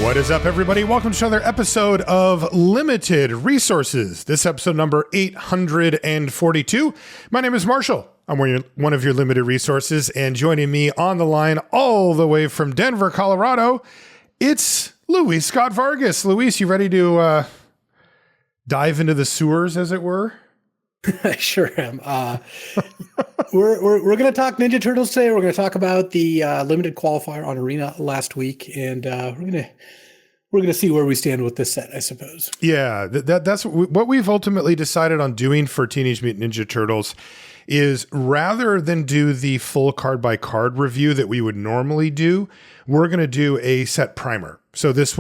What is up, everybody? Welcome to another episode of Limited Resources. This episode number 842. My name is Marshall. I'm one of your limited resources, and joining me on the line all the way from Denver, Colorado, it's Luis Scott-Vargas. Luis, you ready to dive into the sewers, as it were? I sure am. We're going to talk Ninja Turtles today. We're going to talk about the limited qualifier on Arena last week, and we're going to see where we stand with this set, I suppose. Yeah, that's what we've ultimately decided on doing for Teenage Mutant Ninja Turtles. Is rather than do the full card by card review that we would normally do, we're going to do a set primer. So this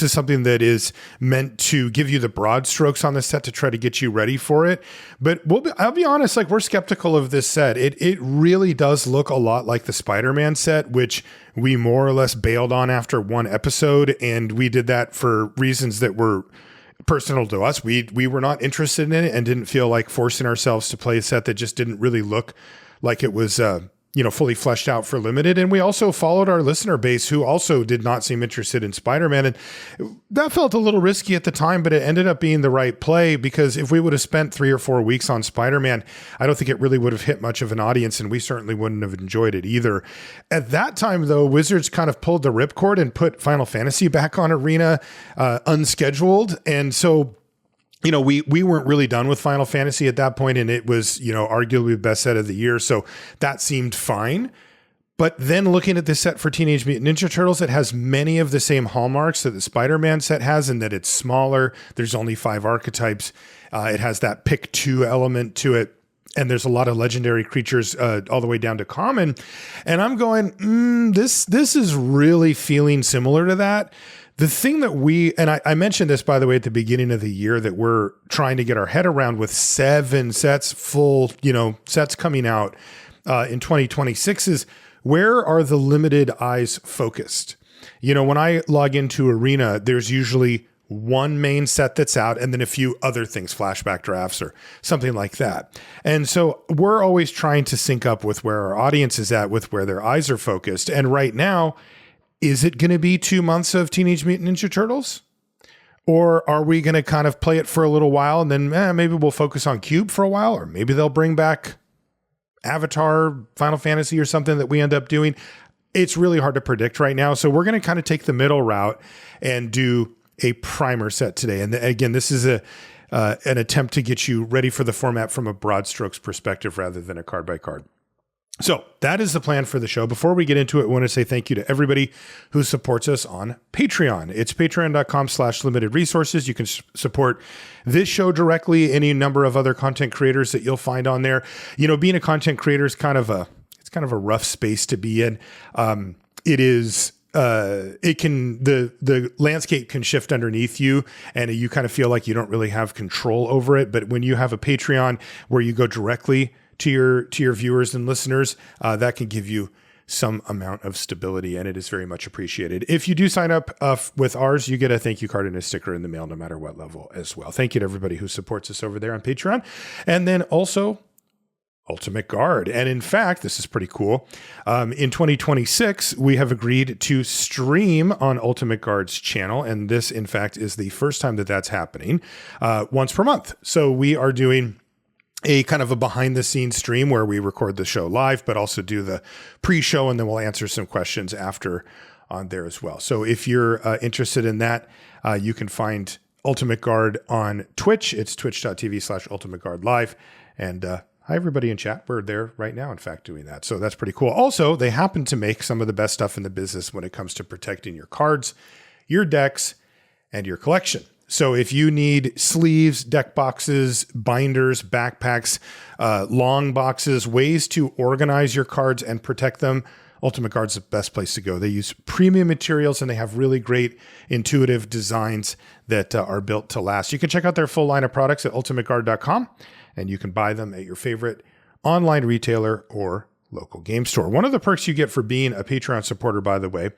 is something that is meant to give you the broad strokes on the set to try to get you ready for it. But I'll be honest, like, we're skeptical of this set. It really does look a lot like the Spider-Man set, which we more or less bailed on after one episode. And we did that for reasons that were personal to us. We were not interested in it and didn't feel like forcing ourselves to play a set that just didn't really look like it was fully fleshed out for limited. And we also followed our listener base, who also did not seem interested in Spider-Man. And that felt a little risky at the time, but it ended up being the right play, because if we would have spent 3 or 4 weeks on Spider-Man, I don't think it really would have hit much of an audience, and we certainly wouldn't have enjoyed it either. At that time, though, Wizards kind of pulled the ripcord and put Final Fantasy back on Arena unscheduled. And so, we weren't really done with Final Fantasy at that point, and it was, arguably the best set of the year. So that seemed fine. But then looking at this set for Teenage Mutant Ninja Turtles, it has many of the same hallmarks that the Spider-Man set has, in that it's smaller. There's only 5 archetypes. It has that pick 2 element to it. And there's a lot of legendary creatures all the way down to common. And I'm going, this is really feeling similar to that. The thing that I mentioned this, by the way, at the beginning of the year, that we're trying to get our head around with 7 sets, full, sets coming out in 2026, is where are the limited eyes focused? When I log into Arena, there's usually one main set that's out and then a few other things, flashback drafts or something like that. And so we're always trying to sync up with where our audience is at, with where their eyes are focused. And right now, is it going to be 2 months of Teenage Mutant Ninja Turtles? Or are we going to kind of play it for a little while and then maybe we'll focus on Cube for a while, or maybe they'll bring back Avatar, Final Fantasy, or something that we end up doing? It's really hard to predict right now. So we're going to kind of take the middle route and do a primer set today. And again, this is an attempt to get you ready for the format from a broad strokes perspective rather than a card by card. So that is the plan for the show. Before we get into it, I want to say thank you to everybody who supports us on Patreon. It's patreon.com/limited resources. You can support this show directly, any number of other content creators that you'll find on there. Being a content creator is kind of a rough space to be in. The landscape can shift underneath you, and you kind of feel like you don't really have control over it. But when you have a Patreon where you go directly to your viewers and listeners, that can give you some amount of stability, and it is very much appreciated. If you do sign up with ours, you get a thank you card and a sticker in the mail, no matter what level as well. Thank you to everybody who supports us over there on Patreon. And then also Ultimate Guard. And in fact, this is pretty cool. In 2026, we have agreed to stream on Ultimate Guard's channel. And this, in fact, is the first time that that's happening, once per month. So we are doing a kind of a behind the scenes stream where we record the show live, but also do the pre-show, and then we'll answer some questions after on there as well. So if you're interested in that, you can find Ultimate Guard on Twitch. It's twitch.tv/Ultimate Guard Live. And hi, everybody in chat. We're there right now, in fact, doing that. So that's pretty cool. Also, they happen to make some of the best stuff in the business when it comes to protecting your cards, your decks, and your collection. So if you need sleeves, deck boxes, binders, backpacks, long boxes, ways to organize your cards and protect them, Ultimate Guard's the best place to go. They use premium materials, and they have really great intuitive designs that are built to last. You can check out their full line of products at ultimateguard.com, and you can buy them at your favorite online retailer or local game store. One of the perks you get for being a Patreon supporter, by the way,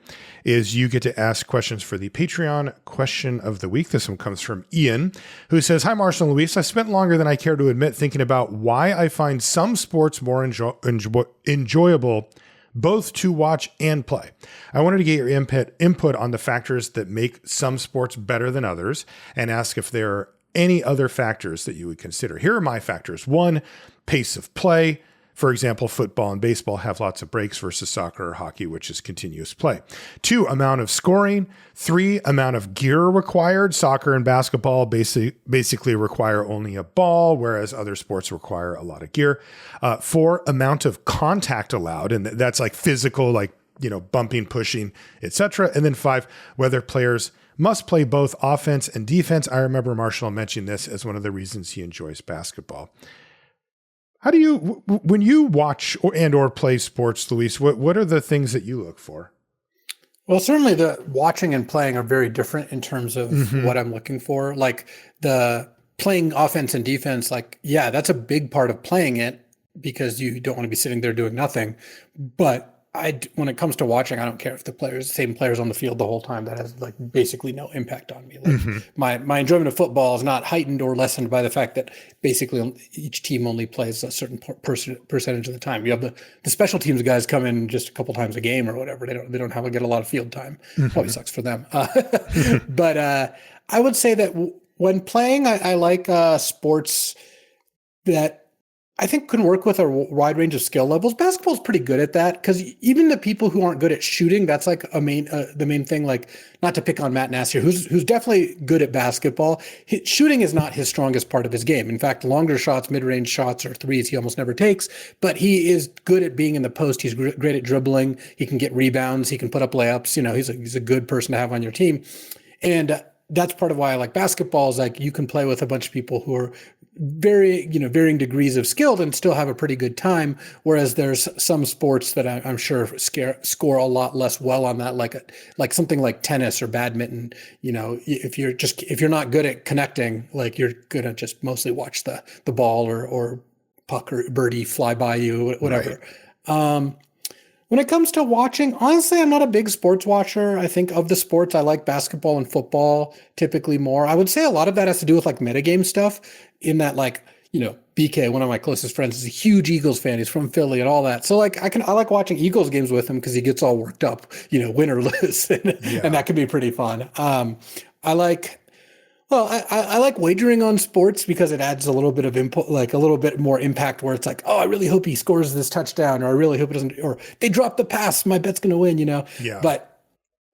is you get to ask questions for the Patreon question of the week. This one comes from Ian, who says, "Hi, Marshall and Luis. I spent longer than I care to admit thinking about why I find some sports more enjoyable both to watch and play. I wanted to get your input on the factors that make some sports better than others and ask if there are any other factors that you would consider. Here are my factors. 1, pace of play. For example, football and baseball have lots of breaks versus soccer or hockey, which is continuous play. 2, amount of scoring. 3, amount of gear required. Soccer and basketball basically require only a ball, whereas other sports require a lot of gear. 4, amount of contact allowed. And that's like physical, like, bumping, pushing, etc. And then 5, whether players must play both offense and defense. I remember Marshall mentioning this as one of the reasons he enjoys basketball. How do you, when you watch or play sports, Luis, what are the things that you look for? Well, certainly the watching and playing are very different in terms of what I'm looking for. Like the playing offense and defense, like, yeah, that's a big part of playing it because you don't want to be sitting there doing nothing. But when it comes to watching, I don't care if the same players on the field the whole time. That has like basically no impact on me. Like my enjoyment of football is not heightened or lessened by the fact that basically each team only plays a certain percentage of the time. You have the special teams guys come in just a couple times a game or whatever. They don't get a lot of field time. Probably sucks for them. But I would say that when playing, I like sports that I think can work with a wide range of skill levels. Basketball is pretty good at that because even the people who aren't good at shooting, that's like the main thing. Like, not to pick on Matt Nassir, who's definitely good at basketball. Shooting is not his strongest part of his game. In fact, longer shots, mid-range shots, or threes, he almost never takes. But he is good at being in the post. He's great at dribbling. He can get rebounds. He can put up layups. He's a good person to have on your team, and that's part of why I like basketball. Is like you can play with a bunch of people who are varying degrees of skilled and still have a pretty good time. Whereas there's some sports that I'm sure score a lot less well on that, like something like tennis or badminton. If you're not good at connecting, like you're gonna just mostly watch the ball or puck or birdie fly by you, whatever. Right. When it comes to watching, honestly, I'm not a big sports watcher. I think of the sports, I like basketball and football typically more. I would say a lot of that has to do with like metagame stuff in that, like, BK, one of my closest friends, is a huge Eagles fan. He's from Philly and all that. So like I like watching Eagles games with him because he gets all worked up, win or lose. And that can be pretty fun. I like wagering on sports because it adds a little bit of input, like a little bit more impact where it's like, oh, I really hope he scores this touchdown, or I really hope it doesn't, or they drop the pass, my bet's going to win, Yeah. But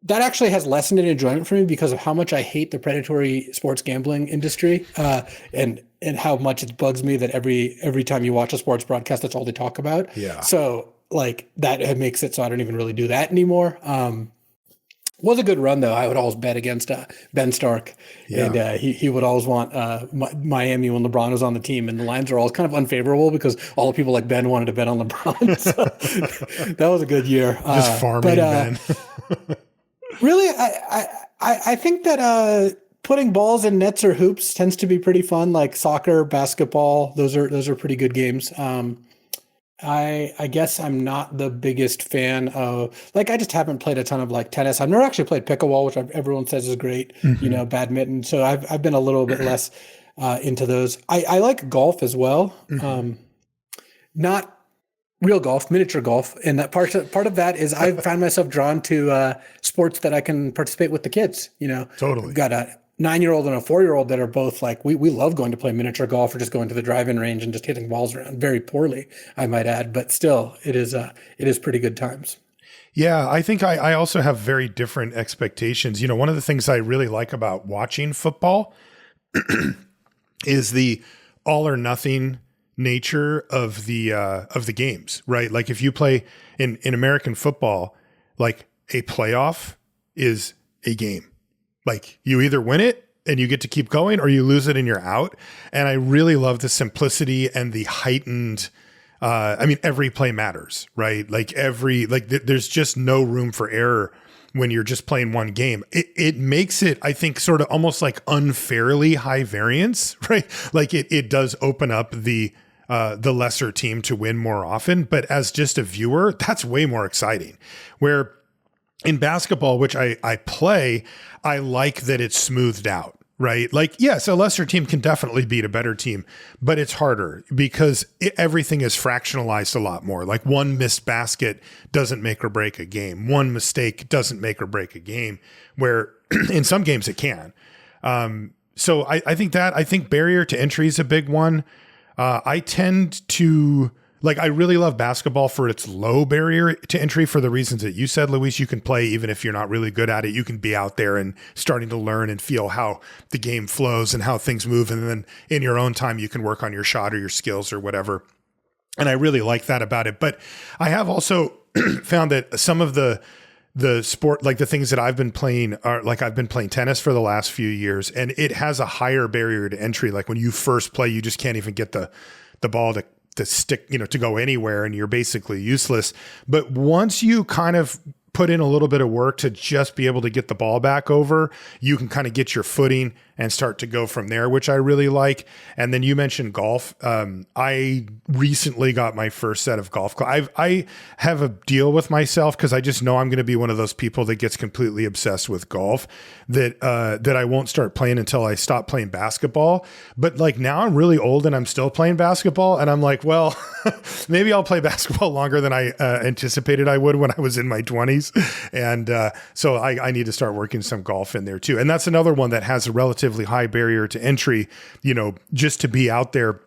that actually has lessened in enjoyment for me because of how much I hate the predatory sports gambling industry, and how much it bugs me that every time you watch a sports broadcast, that's all they talk about. Yeah. So like that makes it so I don't even really do that anymore. Was a good run though. I would always bet against Ben Stark, and he would always want Miami when LeBron was on the team, and the lines are always kind of unfavorable because all the people like Ben wanted to bet on LeBron. So that was a good year. Just farming Ben. Really, I think that putting balls in nets or hoops tends to be pretty fun. Like soccer, basketball, those are pretty good games. I guess I'm not the biggest fan of, like, I just haven't played a ton of like tennis. I've never actually played pickleball, which everyone says is great, badminton. So I've been a little bit less into those. I like golf as well. Not real golf, miniature golf. And that part of that is I've found myself drawn to sports that I can participate with the kids, Totally. We've got a 9-year-old and a 4-year-old that are both like, we love going to play miniature golf or just going to the drive-in range and just hitting balls around very poorly, I might add, but still it is pretty good times. Yeah. I think I also have very different expectations. One of the things I really like about watching football is the all or nothing nature of the games, right? Like if you play in American football, like a playoff is a game. Like you either win it and you get to keep going, or you lose it and you're out. And I really love the simplicity and the heightened, every play matters, right? Like there's just no room for error when you're just playing one game. It makes it, I think, sort of almost like unfairly high variance, right? Like it does open up the lesser team to win more often. But as just a viewer, that's way more exciting. Where in basketball, which I play, I like that it's smoothed out, right? Like, yes, a lesser team can definitely beat a better team, but it's harder because everything is fractionalized a lot more. Like one missed basket doesn't make or break a game. One mistake doesn't make or break a game, where in some games it can. So I think barrier to entry is a big one. I tend to like, I really love basketball for its low barrier to entry for the reasons that you said, Luis. You can play even if you're not really good at it. You can be out there and starting to learn and feel how the game flows and how things move. And then in your own time, you can work on your shot or your skills or whatever. And I really like that about it. But I have also found that some of the sport, like the things that I've been playing are like, I've been playing tennis for the last few years, and it has a higher barrier to entry. Like when you first play, you just can't even get the ball to stick, to go anywhere, and you're basically useless. But once you kind of put in a little bit of work to just be able to get the ball back over, you can kind of get your footing and start to go from there, which I really like. And then you mentioned golf. I recently got my first set of golf clubs. I have a deal with myself because I just know I'm going to be one of those people that gets completely obsessed with golf, that I won't start playing until I stop playing basketball. But like now I'm really old and I'm still playing basketball, and I'm like, well, maybe I'll play basketball longer than I anticipated I would when I was in my 20s. And so I need to start working some golf in there too. And that's another one that has a relatively high barrier to entry. Just to be out there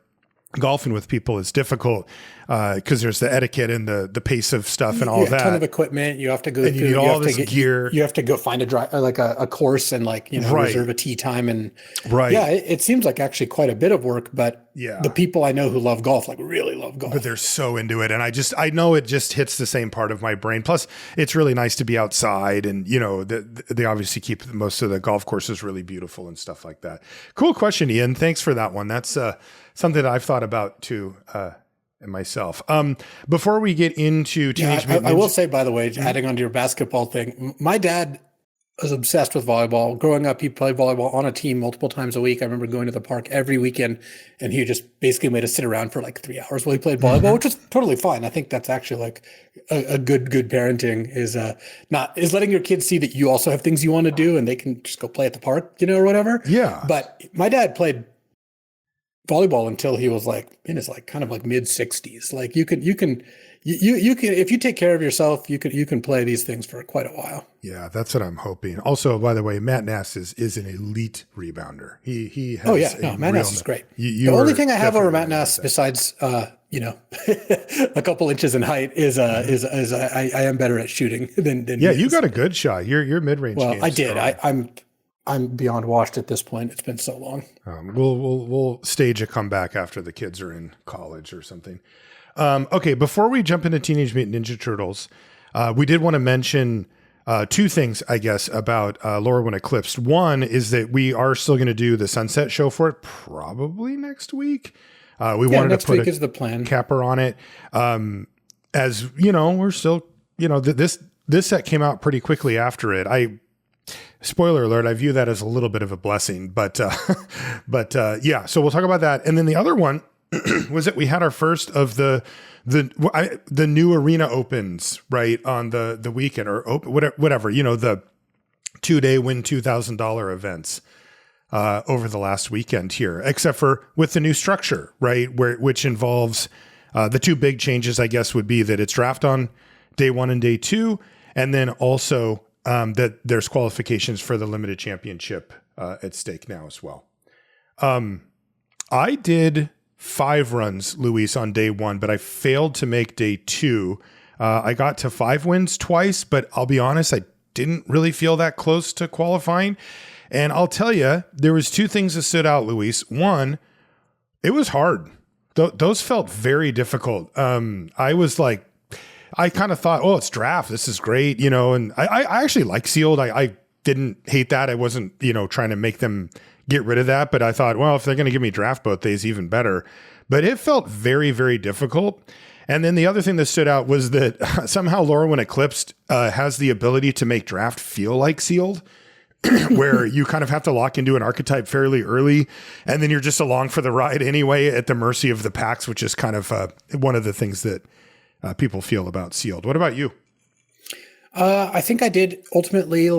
golfing with people is difficult because there's the etiquette and the pace of stuff and all that. A ton of equipment. You have to go and through. You need all this gear. You have to go find a course and right. reserve a tee time and right. Yeah, it seems like actually quite a bit of work. But the people I know who love golf really love golf. But they're so into it, and I know it just hits the same part of my brain. Plus, it's really nice to be outside, and they obviously keep most of the golf courses really beautiful and stuff like that. Cool question, Ian. Thanks for that one. That's something that I've thought about too. Myself. Before we get into Teenage Mutant Ninja, I will say, by the way, adding on to your basketball thing, my dad was obsessed with volleyball. Growing up, he played volleyball on a team multiple times a week. I remember going to the park every weekend, and he just basically made us sit around for like 3 hours while he played volleyball, which was totally fine. I think that's actually like a good parenting is letting your kids see that you also have things you want to do, and they can just go play at the park, or whatever. Yeah. But my dad played volleyball until he was like in his kind of mid 60s. Like you can if you take care of yourself, you can play these things for quite a while. Yeah, that's what I'm hoping. Also, by the way, Matt Nass is an elite rebounder. He has Matt Nass is great. The only thing I have over Matt Nass besides a couple inches in height is I am better at shooting than you got a good shot. Your mid-range. Well, I did. I'm beyond washed at this point. It's been so long. We'll stage a comeback after the kids are in college or something. Okay, before we jump into Teenage Mutant Ninja Turtles, we did want to mention two things, I guess, about Laura When Eclipsed. One is that we are still going to do the Sunset show for it probably next week. We wanted next to put week is the plan. Capper on it. As we're still, this set came out pretty quickly after it. Spoiler alert, I view that as a little bit of a blessing, but yeah, so we'll talk about that. And then the other one was that we had our first of the new arena opens right on the weekend or whatever, the 2-day win $2,000 events over the last weekend here, except for with the new structure, right? Which involves the two big changes, I guess, would be that it's draft on day 1 and day 2. And then also, that there's qualifications for the limited championship at stake now as well. I did 5 runs, Luis, on day 1, but I failed to make day 2. I got to 5 wins twice, but I'll be honest, I didn't really feel that close to qualifying. And I'll tell you, there was 2 things that stood out, Luis. One, it was hard. Those felt very difficult. I was like, I kind of thought, oh, it's draft. This is great, and I actually like sealed. I didn't hate that. I wasn't, trying to make them get rid of that. But I thought, well, if they're going to give me draft both days, even better. But it felt very, very difficult. And then the other thing that stood out was that somehow Laura When Eclipsed has the ability to make draft feel like sealed, where you kind of have to lock into an archetype fairly early. And then you're just along for the ride anyway at the mercy of the packs, which is kind of one of the things that people feel about sealed. What about you? I think I did ultimately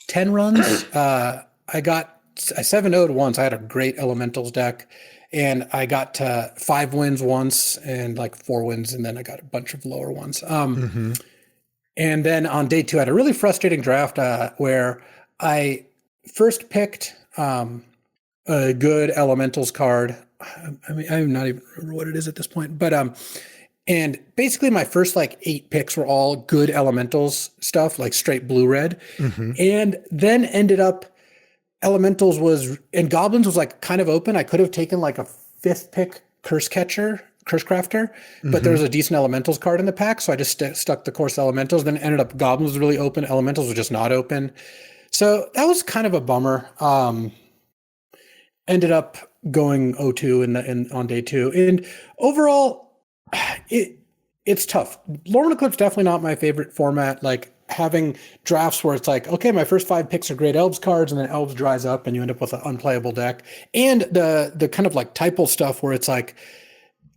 10 runs. I got I 7-0'd once. I had a great elementals deck, and I got to 5 wins once and like 4 wins, and then I got a bunch of lower ones. And then on day 2, I had a really frustrating draft where I first picked a good elementals card. I mean, I'm not even remember what it is at this point, but and basically my first like 8 picks were all good elementals stuff, like straight blue red, and then ended up elementals and goblins was like kind of open. I could have taken like a 5th pick curse crafter, but there was a decent elementals card in the pack, so I just stuck the course elementals. Then ended up goblins was really open, elementals was just not open, so that was kind of a bummer. Ended up going 0-2 on day 2, and overall it's tough. Lorna Eclipse definitely not my favorite format. Like having drafts where it's like, okay, my first 5 picks are great elves cards, and then elves dries up and you end up with an unplayable deck. And the kind of like typal stuff where it's like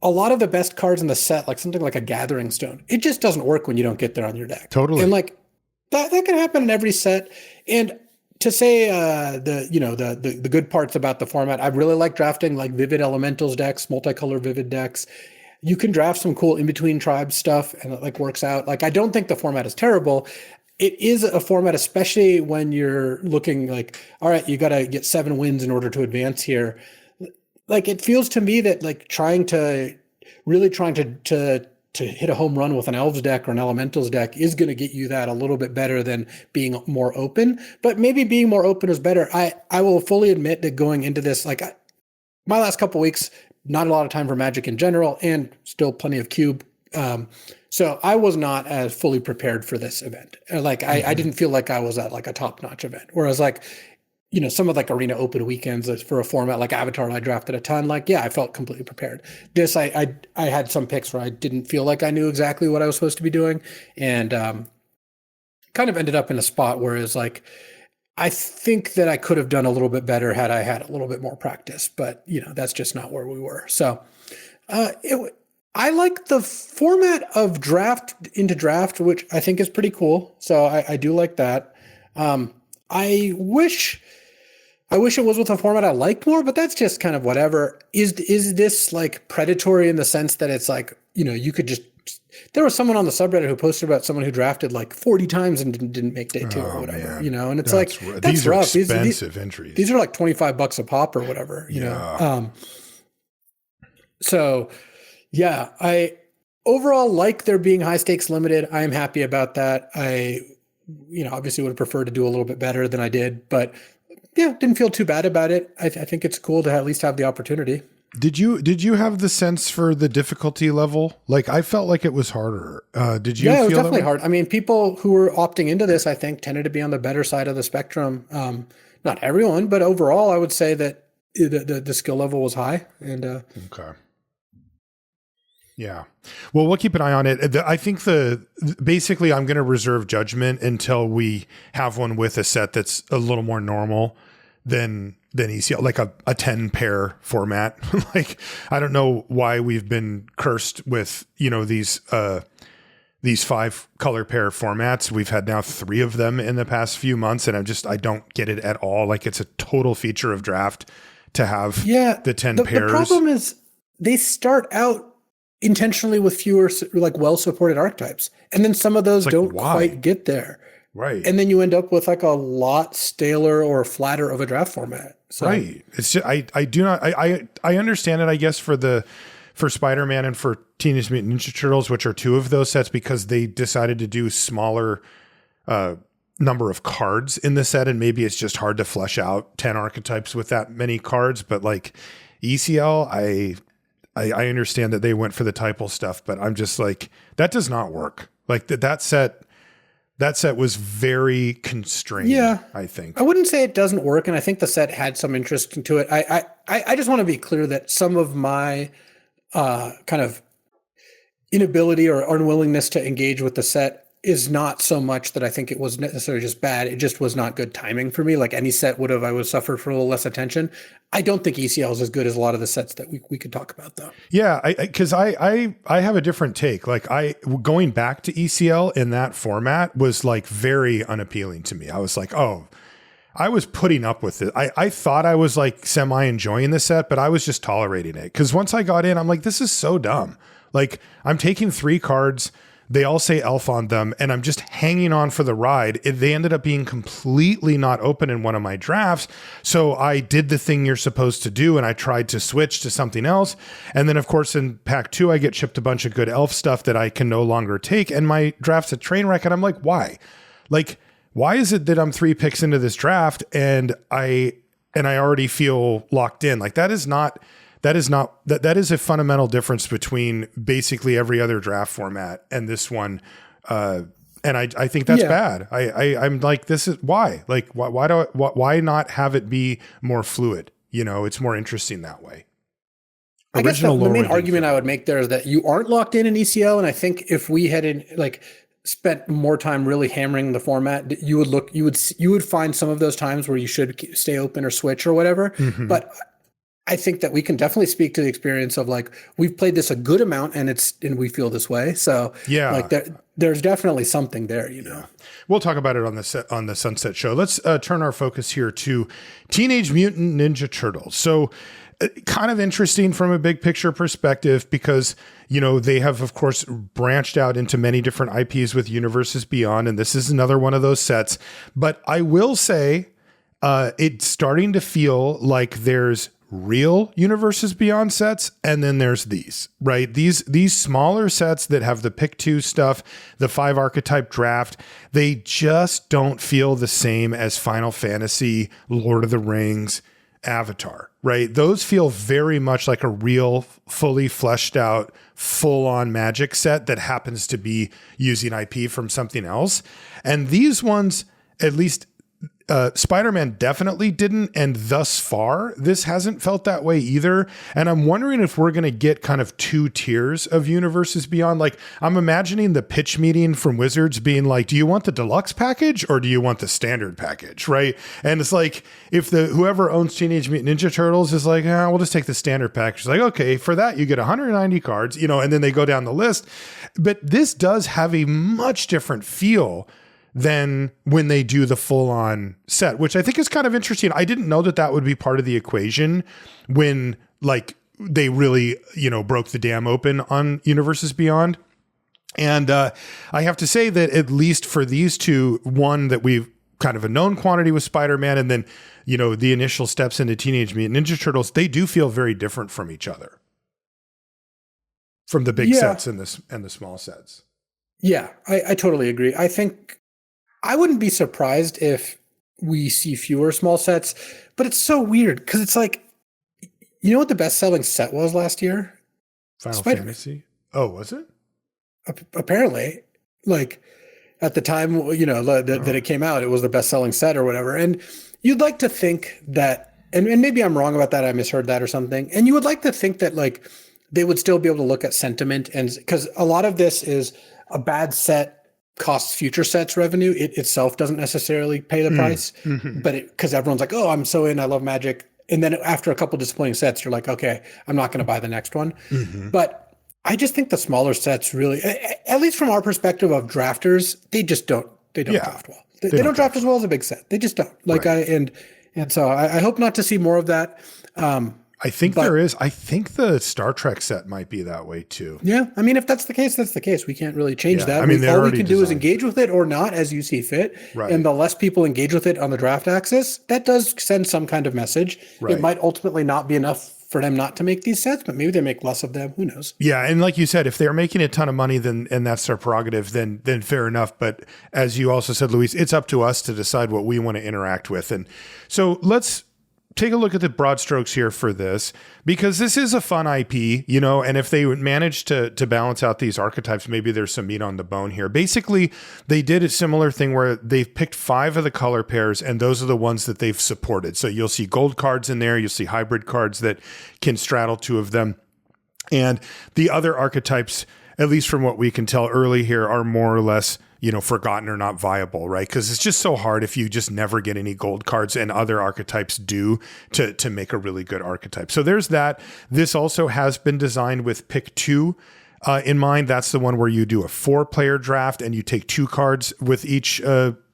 a lot of the best cards in the set, like something like a Gathering Stone, it just doesn't work when you don't get there on your deck. Totally. And like that can happen in every set. And to say the good parts about the format, I really like drafting like Vivid Elementals decks, multicolor Vivid decks. You can draft some cool in-between tribes stuff, and it like works out. Like I don't think the format is terrible. It is a format, especially when you're looking like, all right, you got to get 7 wins in order to advance here. Like it feels to me that like trying to hit a home run with an elves deck or an elementals deck is going to get you that a little bit better than being more open. But maybe being more open is better. I will fully admit that going into this, like my last couple weeks, not a lot of time for Magic in general, and still plenty of Cube. So I was not as fully prepared for this event. Like I didn't feel like I was at like a top-notch event. Whereas like, some of like Arena Open weekends for a format like Avatar, I drafted a ton. Like, yeah, I felt completely prepared. This, I had some picks where I didn't feel like I knew exactly what I was supposed to be doing, and kind of ended up in a spot where it's like, I think that I could have done a little bit better had I had a little bit more practice, but that's just not where we were. So I like the format of draft into draft, which I think is pretty cool. So I do like that. I wish it was with a format I liked more, but that's just kind of whatever. Is this like predatory in the sense that it's like, you could just, there was someone on the subreddit who posted about someone who drafted like 40 times and didn't make day 2 or whatever, and it's that's these rough. Are expensive entries. These are like $25 a pop or whatever, know? So yeah, I overall like there being high stakes limited. I am happy about that. I, obviously would have preferred to do a little bit better than I did, but yeah, didn't feel too bad about it. I think it's cool to at least have the opportunity. Did you have the sense for the difficulty level? Like I felt like it was harder. Did you? Yeah, it was feel definitely hard. I mean, people who were opting into this, I think, tended to be on the better side of the spectrum. Not everyone, but overall, I would say that the skill level was high. And okay. Yeah. Well, we'll keep an eye on it. I think basically I'm going to reserve judgment until we have one with a set that's a little more normal than ECL, like a 10 pair format. Like, I don't know why we've been cursed with, these 5 color pair formats. We've had now 3 of them in the past few months. And I don't get it at all. Like it's a total feature of draft to have the 10 pairs. The problem is they start out intentionally with fewer like well-supported archetypes, and then some of those don't quite get there, right? And then you end up with like a lot staler or flatter of a draft format. So. Right. It's just, I understand it, I guess, for Spider-Man and for Teenage Mutant Ninja Turtles, which are 2 of those sets, because they decided to do smaller number of cards in the set, and maybe it's just hard to flesh out 10 archetypes with that many cards. But like ECL, I understand that they went for the typal stuff, but I'm just like, that does not work. Like that set was very constrained. Yeah, I think. I wouldn't say it doesn't work, and I think the set had some interest into it. I just want to be clear that some of my kind of inability or unwillingness to engage with the set is not so much that I think it was necessarily just bad. It just was not good timing for me. Like any set I would suffer for a little less attention. I don't think ECL is as good as a lot of the sets that we could talk about though. Yeah. Cause I have a different take. Like going back to ECL in that format was like very unappealing to me. I was like, oh, I was putting up with it. I thought I was like semi enjoying the set, but I was just tolerating it. Cause once I got in, I'm like, this is so dumb. Like I'm taking 3 cards. They all say elf on them, and I'm just hanging on for the ride. They ended up being completely not open in one of my drafts. So I did the thing you're supposed to do, and I tried to switch to something else. And then, of course, in pack 2, I get chipped a bunch of good elf stuff that I can no longer take. And my draft's a train wreck. And I'm like, why? Like, why is it that I'm 3 picks into this draft and I already feel locked in? Like that is a fundamental difference between basically every other draft format and this one. And I think that's bad. I'm like, this is why, like, why not have it be more fluid? You know, it's more interesting that way. I guess the main argument I would make there is that you aren't locked in ECL. And I think if we had spent more time really hammering the format, you would find some of those times where you should stay open or switch or whatever. Mm-hmm. But I think that we can definitely speak to the experience of like, we've played this a good amount and we feel this way. So yeah, like there's definitely something there, you know. We'll talk about it on the Sunset Show. Let's turn our focus here to Teenage Mutant Ninja Turtles. So kind of interesting from a big picture perspective because, you know, they have, of course, branched out into many different IPs with Universes Beyond. And this is another one of those sets. But I will say it's starting to feel like there's real Universes Beyond sets, and then there's these, right? These smaller sets that have the pick 2 stuff, the 5 archetype draft, they just don't feel the same as Final Fantasy, Lord of the Rings, Avatar, right? Those feel very much like a real, fully fleshed out, full-on Magic set that happens to be using IP from something else. And these ones, at least Spider-Man definitely didn't, and thus far this hasn't felt that way either. And I'm wondering if we're going to get kind of 2 tiers of Universes Beyond. Like I'm imagining the pitch meeting from Wizards being like, do you want the deluxe package or do you want the standard package, right? And it's like if whoever owns Teenage Mutant Ninja Turtles is like, we'll just take the standard package. It's like, okay, for that you get 190 cards, you know, and then they go down the list. But this does have a much different feel than when they do the full-on set, which I think is kind of interesting. I didn't know that would be part of the equation when like they really, you know, broke the dam open on Universes Beyond. And I have to say that at least for these 2, one that we've kind of a known quantity with Spider-Man, and then, you know, the initial steps into Teenage Mutant Ninja Turtles, they do feel very different from each other, from the big sets and the small sets. Yeah, I totally agree. I think I wouldn't be surprised if we see fewer small sets, but it's so weird because it's like, you know what the best-selling set was last year? Final Fantasy? Oh, was it? Apparently, like at the time, you know, that it came out, it was the best-selling set or whatever. And you'd like to think that, and maybe I'm wrong about that, I misheard that or something. And you would like to think that like they would still be able to look at sentiment, and because a lot of this is a bad set costs future sets revenue. It itself doesn't necessarily pay the price, but because everyone's like, oh, I'm so in, I love Magic. And then after a couple disappointing sets, you're like, okay, I'm not going to buy the next one. But I just think the smaller sets really, at least from our perspective of drafters, they just don't draft well. They don't draft as well as a big set. They just don't. Like and so I hope not to see more of that. I think there is. I think the Star Trek set might be that way too. Yeah. I mean, if that's the case, that's the case. We can't really change that. I mean, all we can do is engage with it or not as you see fit. Right. And the less people engage with it on the draft axis, that does send some kind of message. Right. It might ultimately not be enough for them not to make these sets, but maybe they make less of them. Who knows? Yeah. And like you said, if they're making a ton of money, and that's their prerogative, then fair enough. But as you also said, Luis, it's up to us to decide what we want to interact with. And so let's take a look at the broad strokes here for this, because this is a fun IP, you know, and if they manage to balance out these archetypes, maybe there's some meat on the bone here. Basically, they did a similar thing where they've picked 5 of the color pairs, and those are the ones that they've supported. So you'll see gold cards in there. You'll see hybrid cards that can straddle 2 of them. And the other archetypes, at least from what we can tell early here, are more or less, you know, forgotten or not viable, right? Because it's just so hard if you just never get any gold cards, and other archetypes do, to make a really good archetype. So there's that. This also has been designed with pick 2 in mind. That's the one where you do a 4-player draft and you take 2 cards with each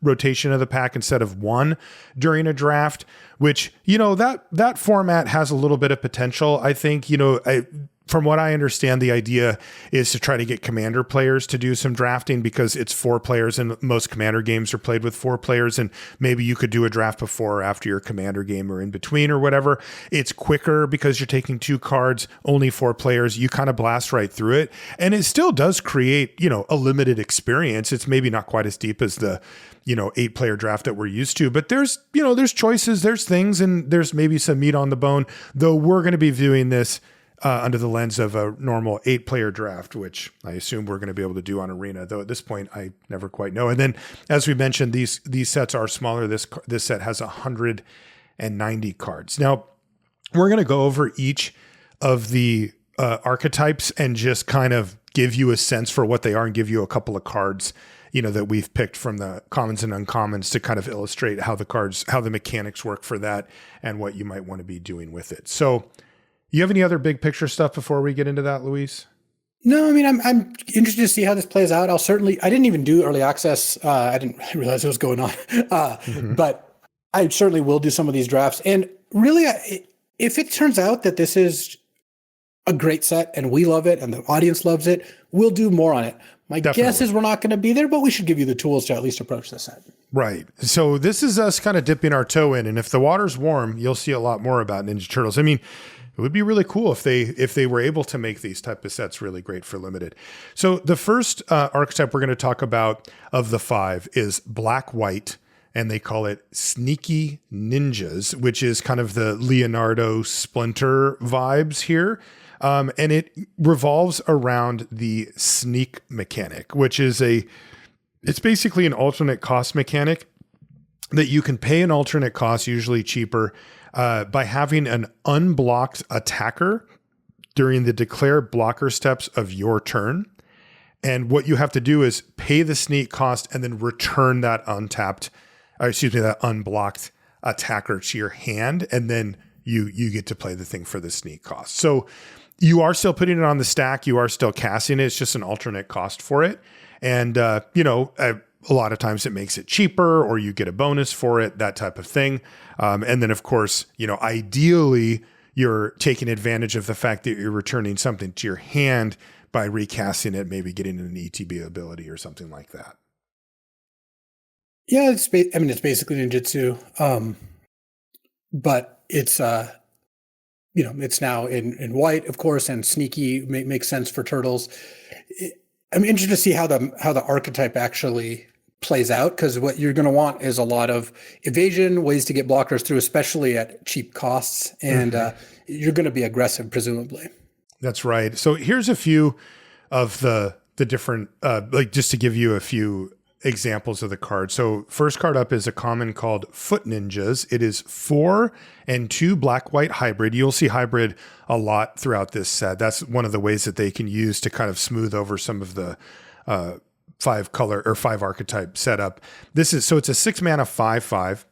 rotation of the pack instead of 1 during a draft, which, that format has a little bit of potential. I think, from what I understand, the idea is to try to get commander players to do some drafting because it's 4 players and most commander games are played with 4 players. And maybe you could do a draft before or after your commander game or in between or whatever. It's quicker because you're taking 2 cards, only 4 players. You kind of blast right through it. And it still does create, a limited experience. It's maybe not quite as deep as the, 8-player draft that we're used to, but there's choices, there's things, and there's maybe some meat on the bone, though we're going to be viewing this under the lens of a normal 8-player draft, which I assume we're going to be able to do on Arena, though at this point I never quite know. And then, as we mentioned, these sets are smaller. This set has 190 cards. Now, we're going to go over each of the archetypes and just kind of give you a sense for what they are and give you a couple of cards, that we've picked from the commons and uncommons to kind of illustrate how the mechanics work for that and what you might want to be doing with it. So, you have any other big picture stuff before we get into that, Luis? No, I mean, I'm interested to see how this plays out. I didn't even do early access. I didn't realize it was going on, but I certainly will do some of these drafts. And really, if it turns out that this is a great set and we love it and the audience loves it, we'll do more on it. My guess is we're not going to be there, but we should give you the tools to at least approach the set. Right. So this is us kind of dipping our toe in. And if the water's warm, you'll see a lot more about Ninja Turtles. I mean, it would be really cool if they were able to make these type of sets really great for limited. So the first archetype we're going to talk about of the 5 is black-white, and they call it Sneaky Ninjas, which is kind of the Leonardo Splinter vibes here. And it revolves around the sneak mechanic, which is it's basically an alternate cost mechanic that you can pay an alternate cost, usually cheaper, by having an unblocked attacker during the declare blocker steps of your turn. And what you have to do is pay the sneak cost and then return that that unblocked attacker to your hand. And then you get to play the thing for the sneak cost. So you are still putting it on the stack. You are still casting it. It's just an alternate cost for it. And, a lot of times it makes it cheaper or you get a bonus for it, that type of thing. And then, of course, ideally, you're taking advantage of the fact that you're returning something to your hand by recasting it, maybe getting an ETB ability or something like that. Yeah, it's basically ninjutsu, but it's it's now in white, of course, and sneaky makes sense for turtles. I'm interested to see how the archetype actually plays out, because what you're going to want is a lot of evasion, ways to get blockers through, especially at cheap costs, and you're going to be aggressive, presumably. That's right. So here's a few of the different, just to give you a few examples of the card. So first card up is a common called Foot Ninjas. It is 4 and 2 black-white hybrid. You'll see hybrid a lot throughout this set. That's one of the ways that they can use to kind of smooth over some of the 5 color or 5 archetype setup. It's a 6-mana 5/5,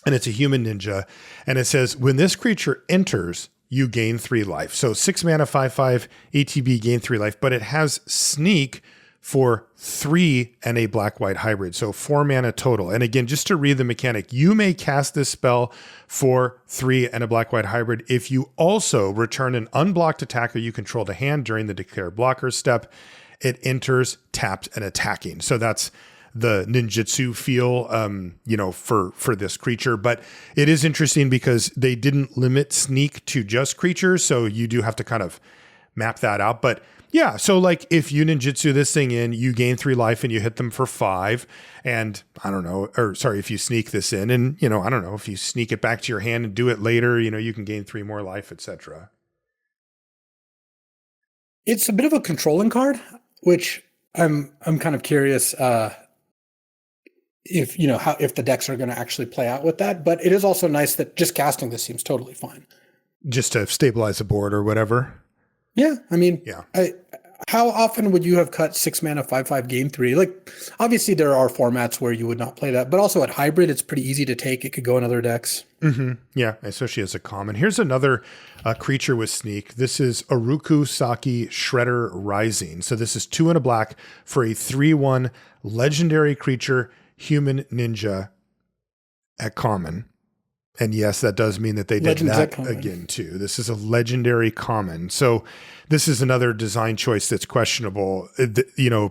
and it's a human ninja. And it says when this creature enters, you gain 3 life. So 6-mana 5/5 ATB, gain 3 life, but it has sneak for 3 and a black-white hybrid. So 4 mana total. And again, just to read the mechanic, you may cast this spell for 3 and a black-white hybrid if you also return an unblocked attacker you control to hand during the declare blocker step. It enters tapped and attacking. So that's the ninjutsu feel, for this creature. But it is interesting because they didn't limit sneak to just creatures. So you do have to kind of map that out. But yeah, so like if you ninjutsu this thing in, you gain 3 life and you hit them for 5. And if you sneak this in and, if you sneak it back to your hand and do it later, you can gain 3 more life, etc. It's a bit of a controlling card, which I'm kind of curious if the decks are going to actually play out with that. But it is also nice that just casting this seems totally fine. Just to stabilize the board or whatever. Yeah, I mean, yeah. how often would you have cut 6 mana 5/5 game 3? Like, obviously there are formats where you would not play that, but also at hybrid, it's pretty easy to take. It could go in other decks. Mm-hmm. Yeah, especially as a common. Here's another creature with sneak. This is Uruku Saki Shredder Rising. So this is 2 and a black for a 3/1 legendary creature, human ninja at common. And yes, that does mean that they did that again too. This is a legendary common. So this is another design choice that's questionable.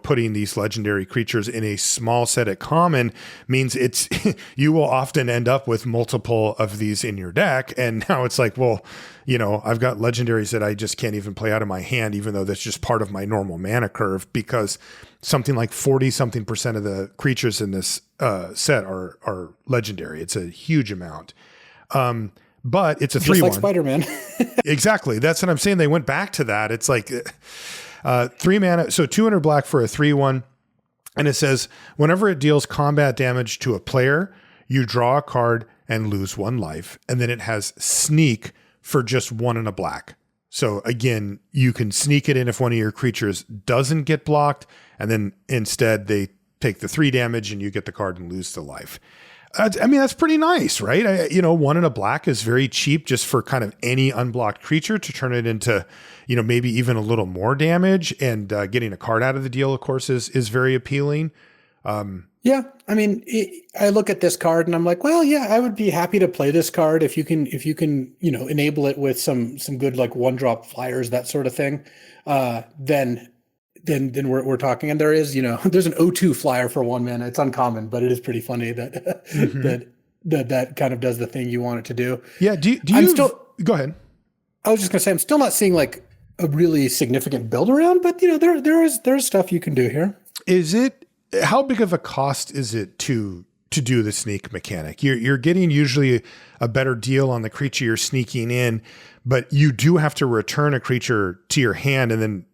Putting these legendary creatures in a small set at common means it's you will often end up with multiple of these in your deck. And now it's like, well, I've got legendaries that I just can't even play out of my hand, even though that's just part of my normal mana curve, because something like 40-something% of the creatures in this set are legendary. It's a huge amount. But it's a 3/1. Just like Spider-Man. Exactly. That's what I'm saying. They went back to that. It's like 3 mana. So 200 black for a 3/1. And it says, whenever it deals combat damage to a player, you draw a card and lose 1 life. And then it has sneak for just 1 and a black. So again, you can sneak it in if one of your creatures doesn't get blocked. And then instead they take the 3 damage and you get the card and lose the life. I mean, that's pretty nice, right? 1 and a black is very cheap just for kind of any unblocked creature to turn it into, maybe even a little more damage. And getting a card out of the deal, of course, is very appealing. Yeah. I mean, I look at this card and I'm like, well, yeah, I would be happy to play this card if you can, enable it with some good, like 1-drop flyers, that sort of thing. Then we're talking, and there is, there's an O2 flyer for 1 mana. It's uncommon, but it is pretty funny that that kind of does the thing you want it to do. Yeah. Do you go ahead? I was just gonna say, I'm still not seeing like a really significant build around, but there's stuff you can do here. How big of a cost is it to do the sneak mechanic? You're getting usually a better deal on the creature you're sneaking in, but you do have to return a creature to your hand, and then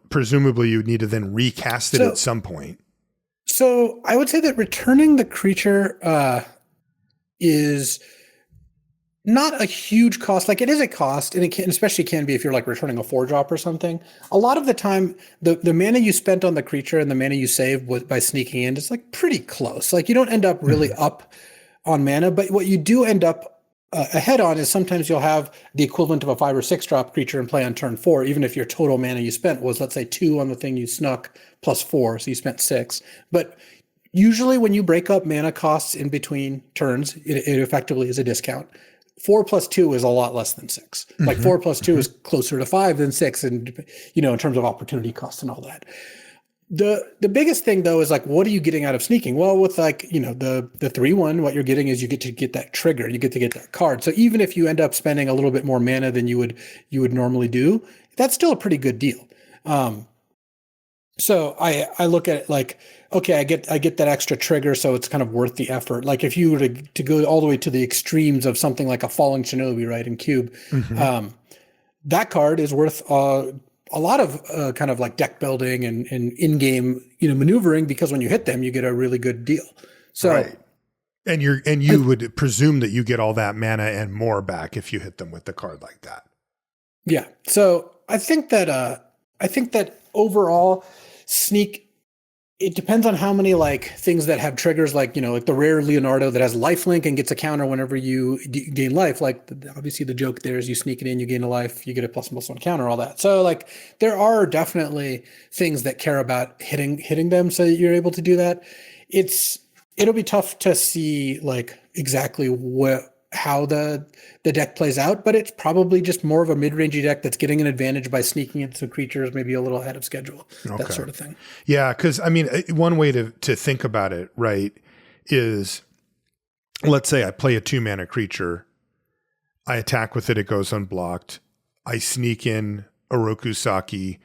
presumably you need to then recast it at some point. So I would say that returning the creature is not a huge cost. Like, it is a cost, and it especially can be if you're like returning a 4-drop or something. A lot of the time, the mana you spent on the creature and the mana you saved by sneaking in is like pretty close. Like, you don't end up really up on mana, but what you do end up ahead on is sometimes you'll have the equivalent of a 5 or 6-drop creature in play on turn 4, even if your total mana you spent was, let's say, 2 on the thing you snuck plus 4, so you spent 6. But usually when you break up mana costs in between turns, it effectively is a discount. 4 plus 2 is a lot less than 6. Like 4 plus 2 is closer to 5 than 6, and in terms of opportunity cost and all that. The biggest thing though is like, what are you getting out of sneaking? Well, with like, the 3/1, what you're getting is you get to get that trigger, you get to get that card. So even if you end up spending a little bit more mana than you would normally do, that's still a pretty good deal. So I look at it like, okay, I get that extra trigger, so it's kind of worth the effort. Like, if you were to go all the way to the extremes of something like a Falling Shinobi, right, in Cube, that card is worth a lot of kind of like deck building and in-game, maneuvering, because when you hit them, you get a really good deal. So, right. And you would presume that you get all that mana and more back if you hit them with the card like that. Yeah. So I think that overall, sneak, it depends on how many like things that have triggers, like, like the rare Leonardo that has lifelink and gets a counter whenever you gain life. Like, obviously the joke there is you sneak it in, you gain a life, you get a +1/+1 counter, all that. So like, there are definitely things that care about hitting them so that you're able to do that. It'll be tough to see like exactly how the deck plays out, but it's probably just more of a mid-rangey deck that's getting an advantage by sneaking into creatures maybe a little ahead of schedule, that sort of thing. Yeah, because I mean, one way to think about it, right, is, let's say I play a 2-mana creature, I attack with it, it goes unblocked, I sneak in Oroku Saki.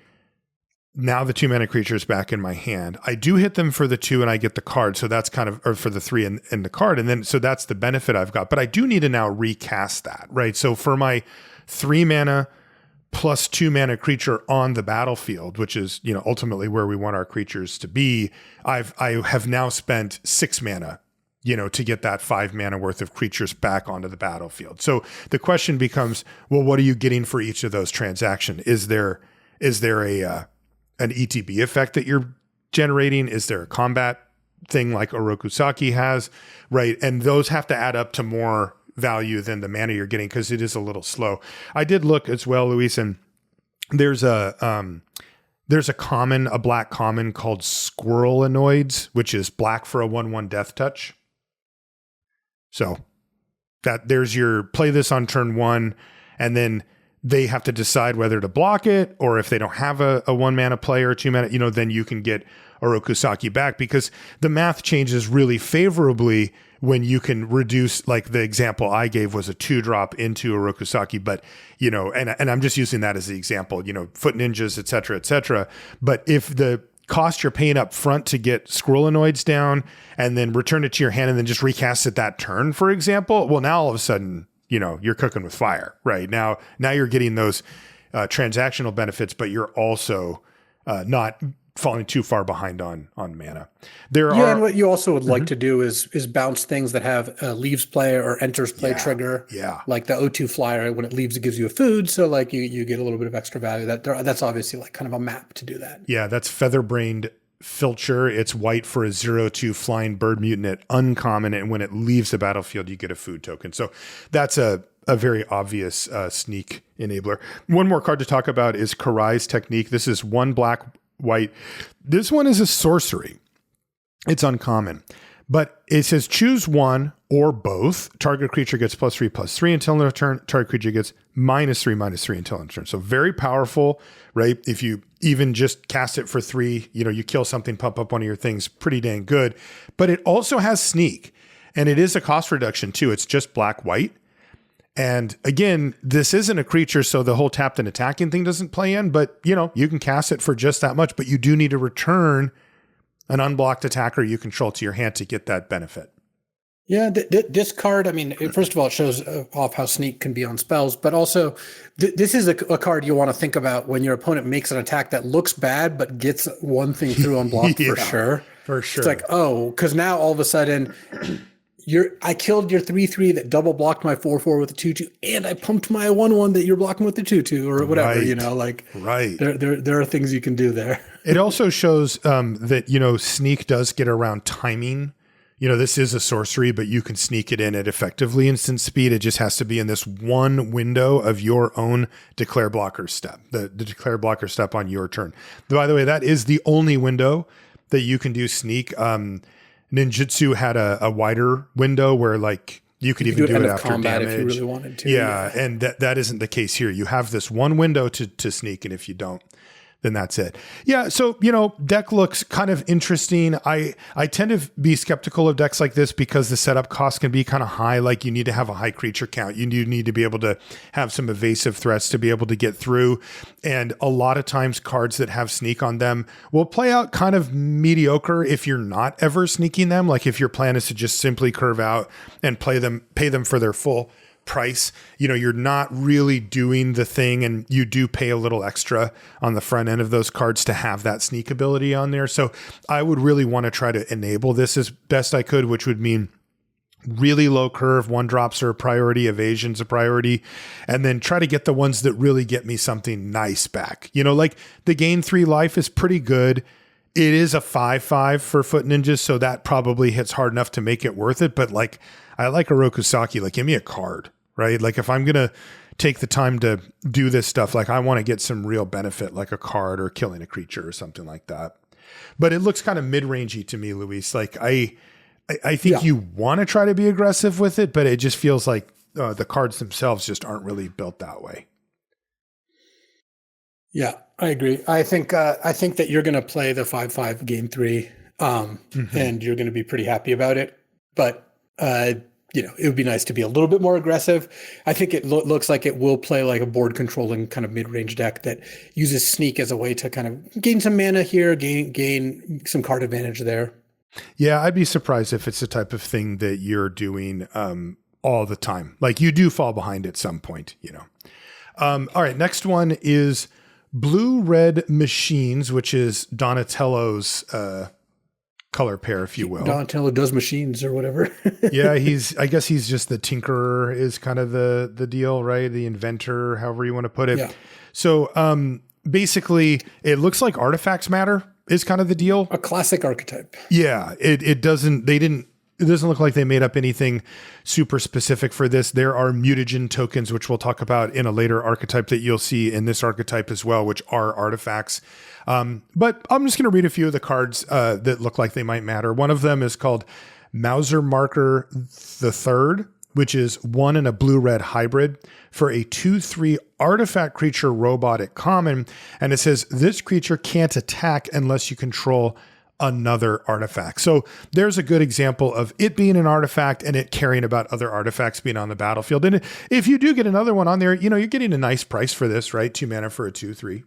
Now the 2-mana creature is back in my hand. I do hit them for the 2 and I get the card. So that's kind of, or for the 3 and the card. And then, so that's the benefit I've got, but I do need to now recast that, right? So for my 3 mana plus 2 mana creature on the battlefield, which is, ultimately where we want our creatures to be, I have now spent 6 mana, to get that 5 mana worth of creatures back onto the battlefield. So the question becomes, well, what are you getting for each of those transactions? Is there a an ETB effect that you're generating? Is there a combat thing like Orokusaki has, right? And those have to add up to more value than the mana you're getting because it is a little slow. I did look as well, Luis, and there's a black common called Squirrelinoids, which is black for a 1/1 death touch. So that there's your play this on turn 1, and then they have to decide whether to block it, or if they don't have a 1 mana play or 2 mana, then you can get Orokusaki back, because the math changes really favorably when you can reduce, like the example I gave was a 2-drop into Orokusaki, but and I'm just using that as the example, foot ninjas, et cetera. But if the cost you're paying up front to get Squirrelinoids down and then return it to your hand and then just recast it that turn, for example, well, now all of a sudden, you're cooking with fire, right? Now you're getting those transactional benefits, but you're also not falling too far behind on mana. And what you also would like to do is bounce things that have a leaves play or enters play trigger. Yeah. Like the O2 flyer, when it leaves, it gives you a food. So like you get a little bit of extra value. That's obviously like kind of a map to do that. Yeah, that's Featherbrained Filcher. It's white for a 0/2 flying bird mutant at uncommon, and when it leaves the battlefield, you get a food token. So that's a very obvious sneak enabler. One more card to talk about is Karai's Technique. This is 1 black, white. This one is a sorcery. It's uncommon, but it says choose one or both. Target creature gets +3/+3 until end of turn. Target creature gets -3/-3 until end of turn. So very powerful, right? If you even just cast it for 3, you kill something, pump up one of your things, pretty dang good. But it also has sneak, and it is a cost reduction too. It's just black, white. And again, this isn't a creature, so the whole tapped and attacking thing doesn't play in, but you can cast it for just that much, but you do need to return an unblocked attacker you control to your hand to get that benefit. Yeah, this card, first of all, it shows off how sneak can be on spells, but also this is a card you want to think about when your opponent makes an attack that looks bad, but gets one thing through unblocked for sure. For sure. It's like, because now all of a sudden... I killed your 3/3 that double blocked my 4/4 with a 2/2, and I pumped my 1/1 that you're blocking with the 2/2 or whatever. Right. There are things you can do there. It also shows that sneak does get around timing. This is a sorcery, but you can sneak it in at effectively instant speed. It just has to be in this one window of your own declare blocker step, the declare blocker step on your turn. By the way, that is the only window that you can do sneak. Ninjutsu had a wider window where you could even do it after damage if you really wanted to. Yeah, and that isn't the case here. You have this one window to sneak, and if you don't, then that's it. Yeah, so, deck looks kind of interesting. I tend to be skeptical of decks like this because the setup cost can be kind of high. Like, you need to have a high creature count. You do need to be able to have some evasive threats to be able to get through. And a lot of times cards that have sneak on them will play out kind of mediocre if you're not ever sneaking them. Like, if your plan is to just simply curve out and pay them for their full price, you're not really doing the thing, and you do pay a little extra on the front end of those cards to have that sneak ability on there. So I would really want to try to enable this as best I could, which would mean really low curve, 1-drops are a priority, evasion's a priority, and then try to get the ones that really get me something nice back. Like the gain 3 life is pretty good. It is a 5/5 for foot ninjas, so that probably hits hard enough to make it worth it. But I like Orokusaki. Give me a card, right? If I'm going to take the time to do this stuff, I want to get some real benefit, like a card or killing a creature or something like that. But it looks kind of mid-rangey to me, Luis. I think you want to try to be aggressive with it, but it just feels like the cards themselves just aren't really built that way. Yeah, I agree. I think that you're going to play the 5/5 game 3, and you're going to be pretty happy about it. But it would be nice to be a little bit more aggressive. I think it looks like it will play like a board controlling kind of mid-range deck that uses sneak as a way to kind of gain some mana here, gain some card advantage there. Yeah, I'd be surprised if it's the type of thing that you're doing all the time. You do fall behind at some point, All right, next one is Blue-Red Machines, which is Donatello's color pair, if you will. Donatello does machines or whatever. Yeah, I guess he's just the tinkerer is kind of the deal, right? The inventor, however you want to put it. Yeah. So basically, it looks like artifacts matter is kind of the deal. A classic archetype. Yeah, it doesn't look like they made up anything super specific for this. There are mutagen tokens, which we'll talk about in a later archetype that you'll see in this archetype as well, which are artifacts. But I'm just going to read a few of the cards that look like they might matter. One of them is called Mauser Marker the Third, which is 1 and a blue-red hybrid for a 2/3 artifact creature robot at common. And it says this creature can't attack unless you control another artifact. So there's a good example of it being an artifact and it caring about other artifacts being on the battlefield. And if you do get another one on there, you're getting a nice price for this, right? 2 mana for a 2/3.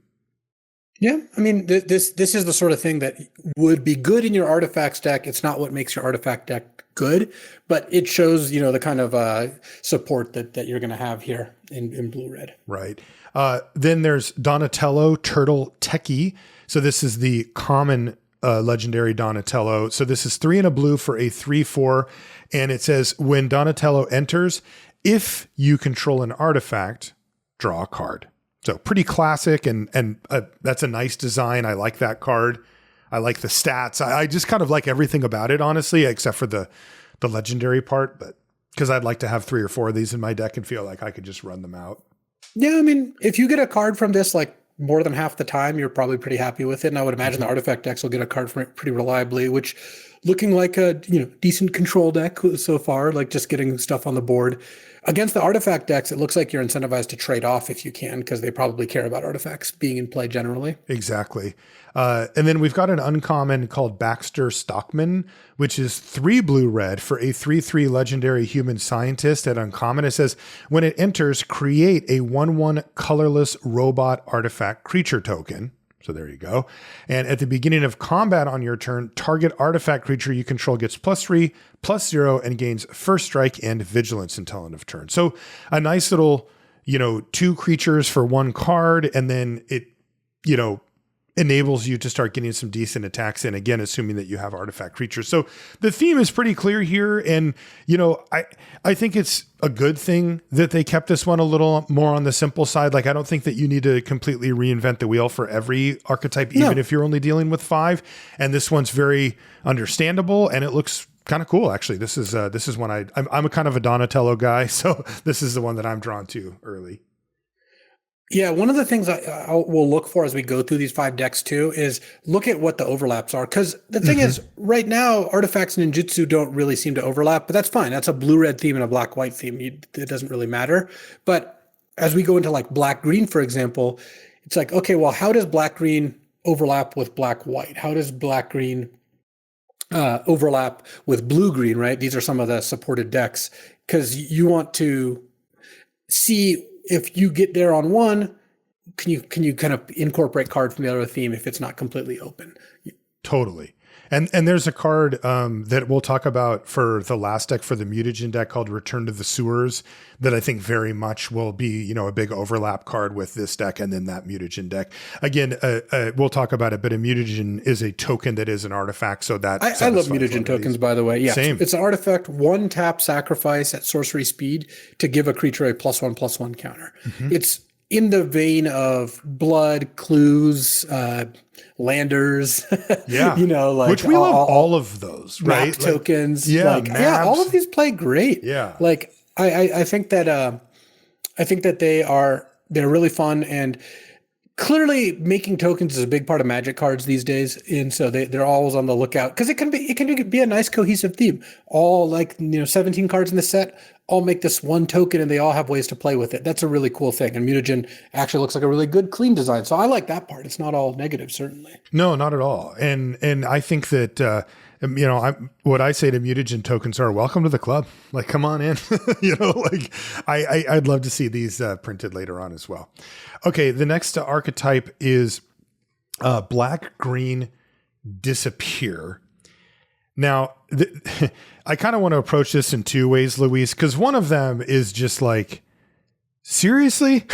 Yeah, I mean, this is the sort of thing that would be good in your artifacts deck. It's not what makes your artifact deck good, but it shows, the kind of support that you're going to have here in blue-red. Right. Then there's Donatello Turtle Techie. So this is the common legendary Donatello. So this is 3 and a blue for a 3/4. And it says when Donatello enters, if you control an artifact, draw a card. So pretty classic, and that's a nice design. I like that card. I like the stats. I just kind of like everything about it, honestly, except for the legendary part. But because I'd like to have 3 or 4 of these in my deck and feel like I could just run them out. Yeah, I mean, if you get a card from this, like more than half the time, you're probably pretty happy with it. And I would imagine the artifact decks will get a card from it pretty reliably, which looking like a decent control deck so far, like just getting stuff on the board. Against the artifact decks, it looks like you're incentivized to trade off if you can, because they probably care about artifacts being in play generally. Exactly. And then we've got an uncommon called Baxter Stockman, which is 3 blue-red for a 3/3 legendary human scientist at uncommon. It says, when it enters, create a 1/1 colorless robot artifact creature token. So there you go. And at the beginning of combat on your turn, target artifact creature you control gets +3/+0 and gains first strike and vigilance until end of turn. So a nice little, 2 creatures for 1 card. And then it, enables you to start getting some decent attacks in, again, assuming that you have artifact creatures. So the theme is pretty clear here. And, I think it's a good thing that they kept this one a little more on the simple side. Like, I don't think that you need to completely reinvent the wheel for every archetype, even if you're only dealing with 5. And this one's very understandable and it looks kind of cool. Actually, this is one I'm a kind of a Donatello guy. So this is the one that I'm drawn to early. Yeah, one of the things I will look for as we go through these 5 decks too is look at what the overlaps are. Because the thing is, right now, artifacts and ninjutsu don't really seem to overlap, but that's fine. That's a blue-red theme and a black-white theme. It doesn't really matter. But as we go into like black-green, for example, it's like, okay, well, how does black-green overlap with black-white? How does black-green overlap with blue-green, right? These are some of the supported decks. Because you want to see if you get there on one, can you kind of incorporate cards from the other theme if it's not completely open? Totally. And there's a card that we'll talk about for the last deck, for the Mutagen deck, called Return to the Sewers, that I think very much will be, a big overlap card with this deck and then that Mutagen deck. Again, we'll talk about it, but a Mutagen is a token that is an artifact. So that I love Mutagen tokens, by the way. Yeah, same. It's an artifact, 1 tap sacrifice at sorcery speed to give a creature a +1/+1 counter. Mm-hmm. It's in the vein of Blood, Clues, Landers, yeah, like which we love all of those, right? Map tokens, yeah, all of these play great. Yeah, like I think that they're really fun, and clearly making tokens is a big part of Magic cards these days, and so they're always on the lookout because it can be a nice cohesive theme. All 17 cards in the set all make this one token, and they all have ways to play with it. That's a really cool thing. And Mutagen actually looks like a really good, clean design. So I like that part. It's not all negative, certainly. No, not at all. And I think that what I say to Mutagen tokens are welcome to the club. Like, come on in. I'd love to see these printed later on as well. Okay, the next archetype is black green disappear. Now, I kind of want to approach this in 2 ways, Luis, because one of them is just like, seriously?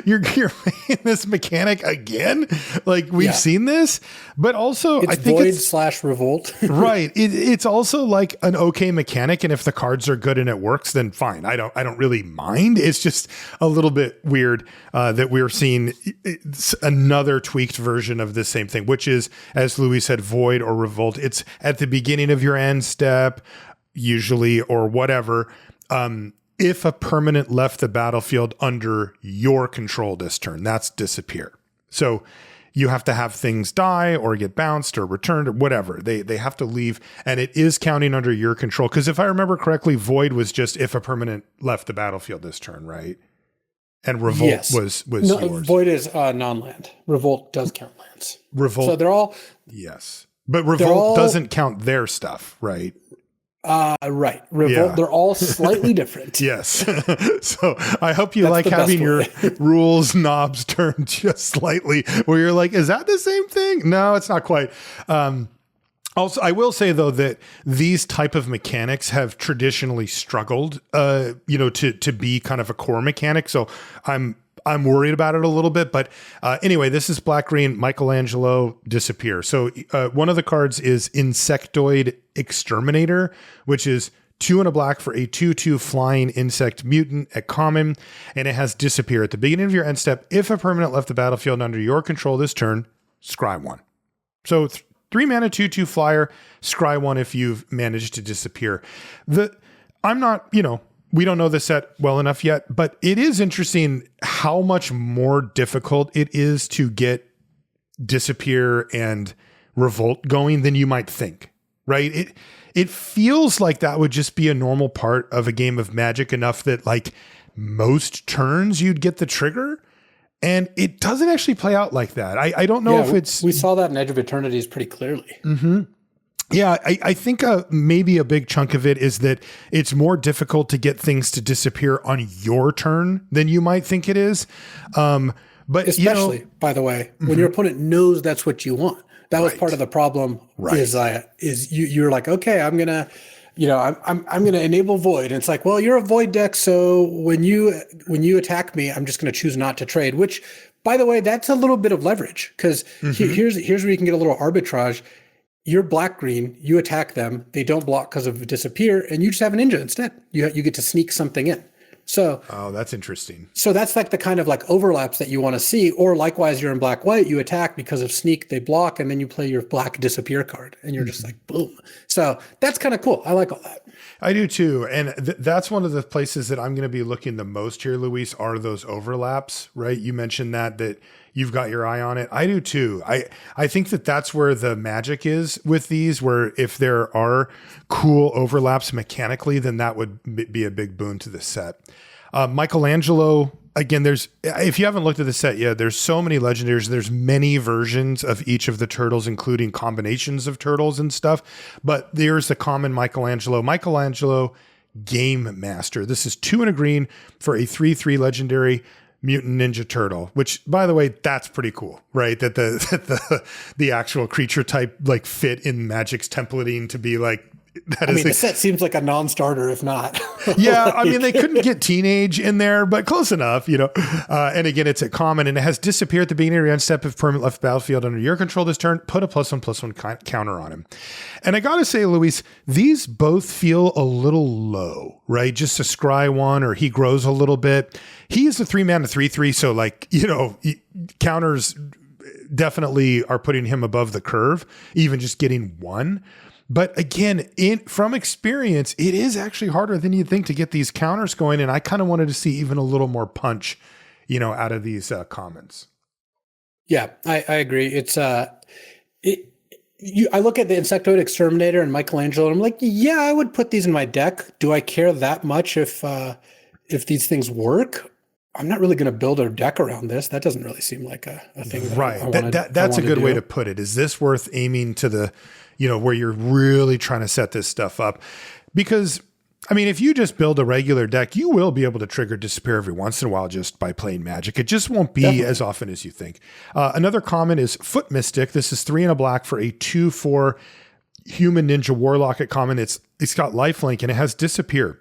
you're playing this mechanic again? Like we've seen this, but also it's I think void / revolt. right. It's also like an okay mechanic. And if the cards are good and it works, then fine. I don't really mind. It's just a little bit weird that we're seeing another tweaked version of the same thing, which is, as Louis said, void or revolt. It's at the beginning of your end step, usually, or whatever. If a permanent left the battlefield under your control this turn, that's disappear. So you have to have things die or get bounced or returned or whatever. They have to leave, and it is counting under your control. Because if I remember correctly, void was just if a permanent left the battlefield this turn, right? And revolt was yours. Void is non-land. Revolt does count lands. Revolt. So they're all but revolt doesn't count their stuff, right? Right. Revolt, they're all slightly different. Yes. So I hope you like having your rules knobs turned just slightly where you're like, is that the same thing? No, it's not quite. Also, I will say though that these type of mechanics have traditionally struggled, to be kind of a core mechanic. So I'm worried about it a little bit, but anyway, this is black green. Michelangelo disappear. So one of the cards is Insectoid Exterminator, which is 2 and a black for a 2/2 flying insect mutant at common, and it has disappear at the beginning of your end step. If a permanent left the battlefield under your control this turn, scry 1. So 3 mana 2/2 flyer, scry 1 if you've managed to disappear. I'm not, we don't know the set well enough yet, but it is interesting how much more difficult it is to get disappear and revolt going than you might think, right? It feels like that would just be a normal part of a game of Magic, enough that like most turns you'd get the trigger, and it doesn't actually play out like that. I don't know if it's... We saw that in Edge of Eternities pretty clearly. Mm-hmm. Yeah, I think maybe a big chunk of it is that it's more difficult to get things to disappear on your turn than you might think it is. But especially, by the way, when your opponent knows that's what you want. That was part of the problem. Is you're like, okay, I'm gonna enable void, and it's like, well, you're a void deck, so when you attack me, I'm just gonna choose not to trade. Which, by the way, that's a little bit of leverage, because here's where you can get a little arbitrage. You're black-green, you attack them, they don't block because of disappear, and you just have an ninja instead. You get to sneak something in. So, that's interesting. So that's like the kind of like overlaps that you want to see. Or likewise, you're in black-white, you attack because of sneak, they block, and then you play your black disappear card, and you're just like, boom. So that's kind of cool. I like all that. I do too. And that's one of the places that I'm going to be looking the most here, Luis, are those overlaps, right? You mentioned that you've got your eye on it. I do too. I think that's where the magic is with these, where if there are cool overlaps mechanically, then that would be a big boon to the set. Michelangelo, again, if you haven't looked at the set yet, there's so many legendaries. There's many versions of each of the turtles, including combinations of turtles and stuff. But there's the common Michelangelo Game Master. This is 2 and a green for a 3/3 legendary Mutant Ninja Turtle, which, by the way, that's pretty cool, right? That the actual creature type like fit in Magic's templating to be like, the set seems like a non-starter, if not. Yeah, they couldn't get teenage in there, but close enough, And again, it's a common, and it has disappear at the beginning of your end step. If permanent left battlefield under your control this turn, put a +1/+1 counter on him. And I gotta say, Luis, these both feel a little low, right? Just a scry 1, or he grows a little bit. He is a 3 mana 3/3, so counters definitely are putting him above the curve, even just getting 1. But again, from experience, it is actually harder than you'd think to get these counters going. And I kind of wanted to see even a little more punch, out of these commons. Yeah, I agree. It's I look at the Insectoid Exterminator and Michelangelo, and I'm like, yeah, I would put these in my deck. Do I care that much if these things work? I'm not really going to build a deck around this. That doesn't really seem like a thing. That's a good way to put it. Is this worth aiming to the, where you're really trying to set this stuff up? Because, if you just build a regular deck, you will be able to trigger disappear every once in a while just by playing Magic. It just won't be as often as you think. Another common is Foot Mystic. This is 3 and a black for a 2/4 human ninja warlock at common. It's got lifelink, and it has disappear.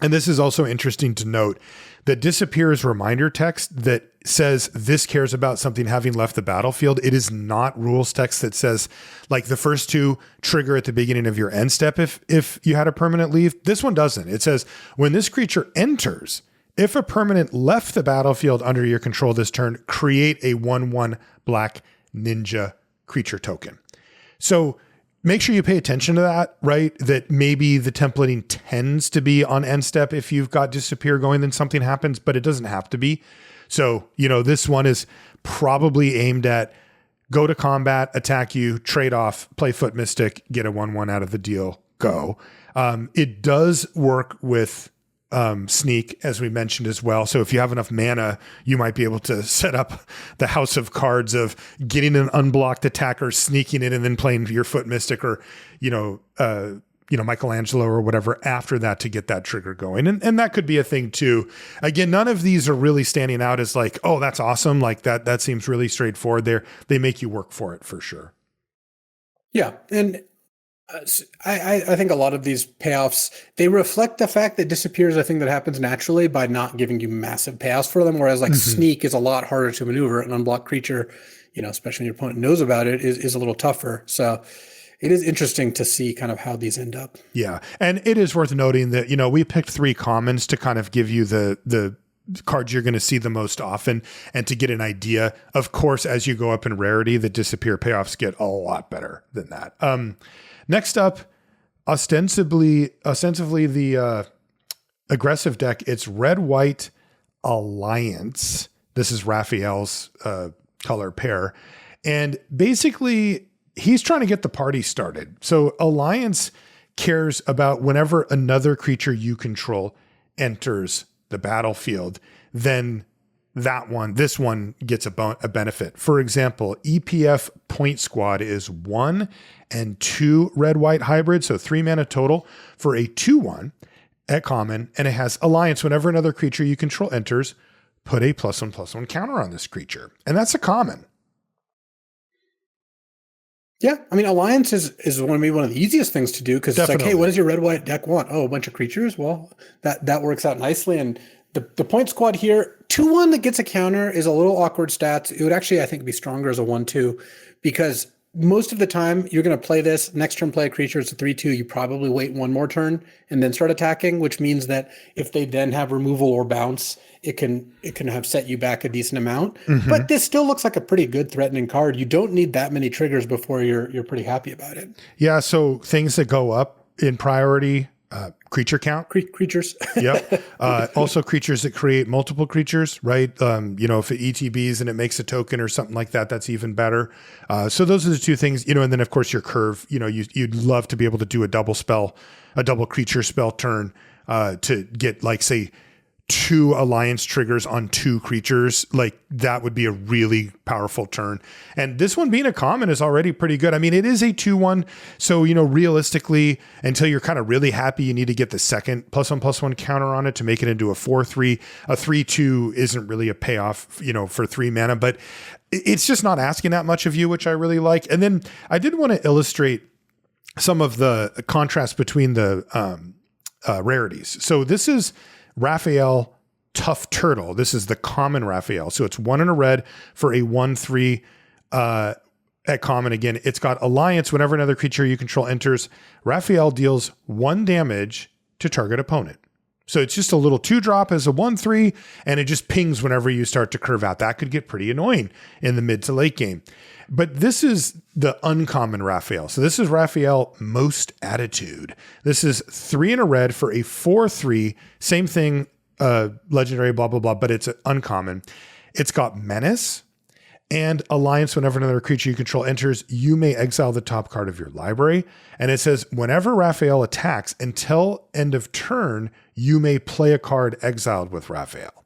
And this is also interesting to note that disappears reminder text that says this cares about something having left the battlefield. It is not rules text that says like the first two trigger at the beginning of your end step if you had a permanent leave. This one doesn't. It says when this creature enters, if a permanent left the battlefield under your control this turn, create a 1/1 black ninja creature token. So make sure you pay attention to that, right? That maybe the templating tends to be on end step if you've got disappear going, then something happens, but it doesn't have to be. So, this one is probably aimed at go to combat, attack you, trade off, play Foot Mystic, get a 1/1 out of the deal, go. It does work with sneak, as we mentioned as well. So if you have enough mana, you might be able to set up the house of cards of getting an unblocked attacker, sneaking in, and then playing your Foot Mystic or, Michelangelo or whatever after that to get that trigger going. And that could be a thing too. Again, none of these are really standing out as like, oh, that's awesome. Like that seems really straightforward there. They make you work for it for sure. Yeah. And I think a lot of these payoffs, they reflect the fact that disappear is a thing that happens naturally by not giving you massive payoffs for them. Whereas like sneak is a lot harder to maneuver. An unblocked creature, especially when your opponent knows about it, is a little tougher. So it is interesting to see kind of how these end up. Yeah. And it is worth noting that, we picked 3 commons to kind of give you the cards you're going to see the most often and to get an idea. Of course, as you go up in rarity, the disappear payoffs get a lot better than that. Next up, ostensibly the aggressive deck, it's Red-White Alliance. This is Raphael's color pair. And basically, he's trying to get the party started. So Alliance cares about whenever another creature you control enters the battlefield, then this one gets a benefit. For example, EPF Point Squad is 1 and 2 red-white hybrid, so 3 mana total for a 2/1 at common, and it has Alliance. Whenever another creature you control enters, put a +1/+1 counter on this creature. And that's a common. Yeah, I mean, Alliance is maybe one of the easiest things to do because it's like, hey, what does your red-white deck want? Oh, a bunch of creatures? Well, that works out nicely. And the Point Squad here, 2/1 that gets a counter is a little awkward stats. It would actually, I think, be stronger as a 1/2 because most of the time you're going to play this, next turn play a creature, it's a 3/2, you probably wait one more turn and then start attacking, which means that if they then have removal or bounce, it can have set you back a decent amount. Mm-hmm. But this still looks like a pretty good threatening card. You don't need that many triggers before you're pretty happy about it. Yeah, so things that go up in priority, creature count. Creatures. Yep. Also creatures that create multiple creatures, right? If it ETBs and it makes a token or something like that, that's even better. So those are the 2 things, and then of course your curve, you'd love to be able to do a double creature spell turn to get like, say, 2 Alliance triggers on 2 creatures. Like that would be a really powerful turn. And this one being a common is already pretty good. I mean, it is a 2/1. So, realistically, until you're kind of really happy, you need to get the second +1/+1 counter on it to make it into a 4/3. A 3/2 isn't really a payoff, for 3 mana, but it's just not asking that much of you, which I really like. And then I did want to illustrate some of the contrast between the rarities. So this is Raphael Tough Turtle. This is the common Raphael. So it's 1 and a red for a 1/3 at common. Again, it's got Alliance. Whenever another creature you control enters, Raphael deals 1 damage to target opponent. So it's just a little 2-drop as a 1/3, and it just pings whenever you start to curve out. That could get pretty annoying in the mid to late game. But this is the uncommon Raphael. So this is Raphael Most Attitude. This is 3 and a red for a 4/3. Same thing, legendary, blah, blah, blah, but it's uncommon. It's got Menace and Alliance. Whenever another creature you control enters, you may exile the top card of your library. And it says, whenever Raphael attacks until end of turn, you may play a card exiled with Raphael.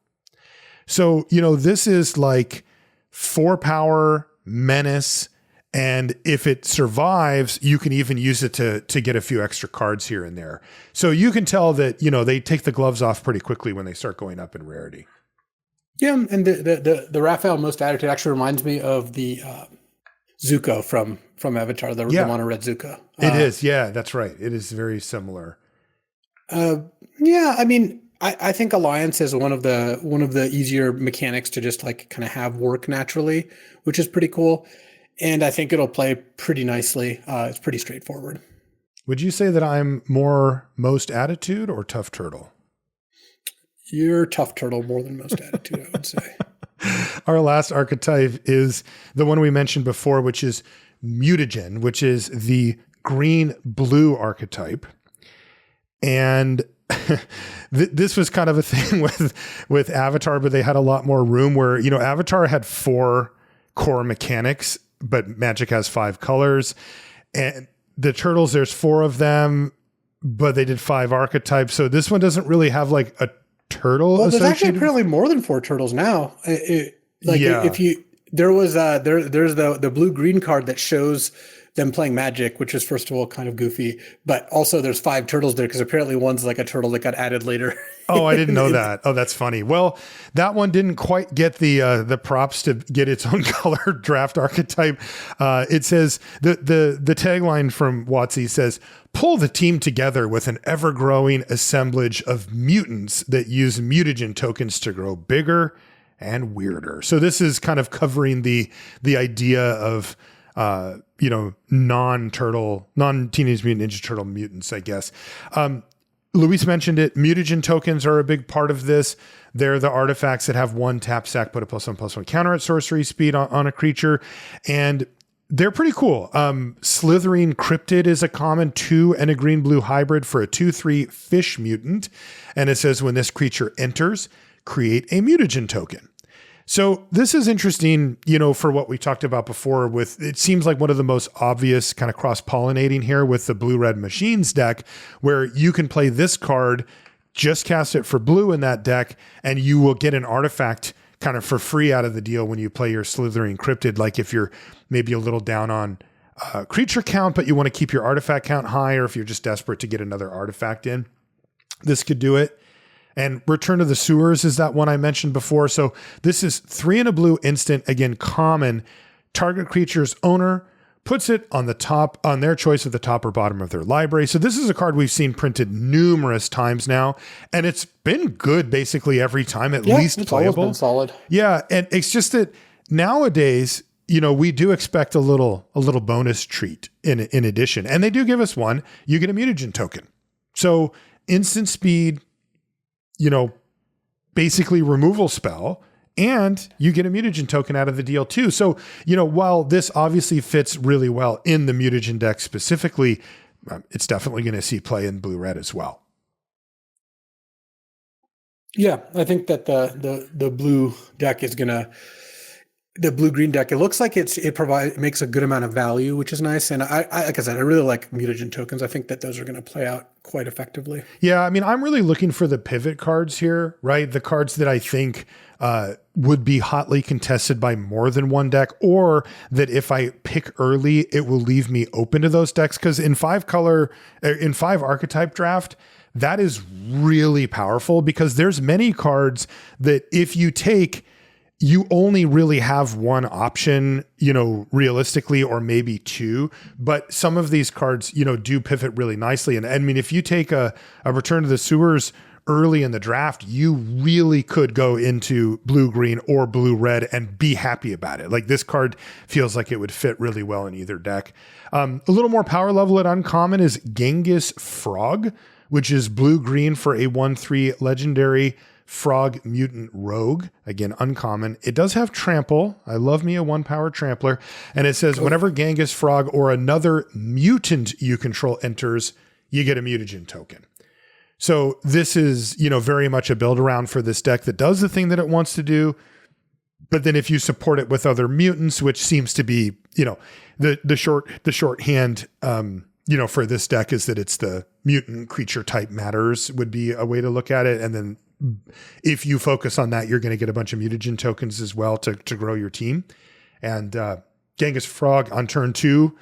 So, this is like 4 power, Menace, and if it survives, you can even use it to get a few extra cards here and there. So you can tell that, they take the gloves off pretty quickly when they start going up in rarity. Yeah, and the Raphael Most Attitude actually reminds me of the Zuko from Avatar, the mono red Zuko. It is, yeah, that's right. It is very similar. Yeah, I mean, I think Alliance is one of the easier mechanics to just like kind of have work naturally, which is pretty cool. And I think it'll play pretty nicely. It's pretty straightforward. Would you say that I'm more most attitude or tough turtle? You're tough turtle more than most attitude, I would say. Our last archetype is the one we mentioned before, which is Mutagen, which is the green-blue archetype. And this was kind of a thing with Avatar, but they had a lot more room where, Avatar had 4 core mechanics, but Magic has 5 colors. And the turtles, there's 4 of them, but they did 5 archetypes. So this one doesn't really have like a turtle. Well, there's actually apparently more than 4 turtles now. If you there's the blue green card that shows them playing Magic, which is first of all kind of goofy, but also there's 5 turtles there because apparently one's like a turtle that got added later. Oh, I didn't know that. Oh, that's funny. Well, that one didn't quite get the props to get its own color draft archetype. It says the tagline from WotC says, "Pull the team together with an ever-growing assemblage of mutants that use mutagen tokens to grow bigger and weirder." So this is kind of covering the idea of non-Teenage Mutant Ninja Turtle mutants, I guess. Luis mentioned it. Mutagen tokens are a big part of this. They're the artifacts that have 1 tap sack, put a +1/+1 counter at sorcery speed on a creature. And they're pretty cool. Slithering Cryptid is a common 2 and a green-blue hybrid for a 2/3 fish mutant. And it says when this creature enters, create a mutagen token. So this is interesting, for what we talked about before with, it seems like one of the most obvious kind of cross-pollinating here with the blue-red machines deck, where you can play this card, just cast it for blue in that deck, and you will get an artifact kind of for free out of the deal when you play your Slithering Cryptid. Like if you're maybe a little down on creature count, but you want to keep your artifact count high, or if you're just desperate to get another artifact in, this could do it. And Return to the Sewers is that one I mentioned before. So this is 3 and a blue instant, again, common. Target creature's owner puts it on their choice at the top or bottom of their library. So this is a card we've seen printed numerous times now, and it's been good basically every time, at least it's playable. Always been solid. Yeah, and it's just that nowadays, we do expect a little bonus treat in addition, and they do give us one. You get a mutagen token. So instant speed, basically removal spell, and you get a mutagen token out of the deal too. So, while this obviously fits really well in the mutagen deck specifically, it's definitely going to see play in blue-red as well. Yeah, I think that the blue deck is the blue-green deck. It looks like it makes a good amount of value, which is nice. And I like I said, I really like mutagen tokens. I think that those are going to play out quite effectively. Yeah, I mean, I'm really looking for the pivot cards here, right? The cards that I think would be hotly contested by more than one deck, or that if I pick early, it will leave me open to those decks. Because in 5 archetype draft, that is really powerful, because there's many cards that if you take, you only really have one option, realistically, or maybe 2, but some of these cards, do pivot really nicely. And I mean, if you take a Return to the Sewers early in the draft, you really could go into blue-green or blue-red and be happy about it. Like, this card feels like it would fit really well in either deck. A little more power level at uncommon is Genghis Frog, which is blue-green for a 1/3 legendary frog mutant rogue. Again, uncommon. It does have trample. I love me a 1-power trampler. And it says whenever Genghis Frog or another mutant you control enters, you get a mutagen token. So this is, very much a build around for this deck that does the thing that it wants to do. But then if you support it with other mutants, which seems to be, the shorthand, for this deck is that it's the mutant creature type matters would be a way to look at it. And then if you focus on that, you're going to get a bunch of mutagen tokens as well to grow your team. And Genghis Frog on turn 2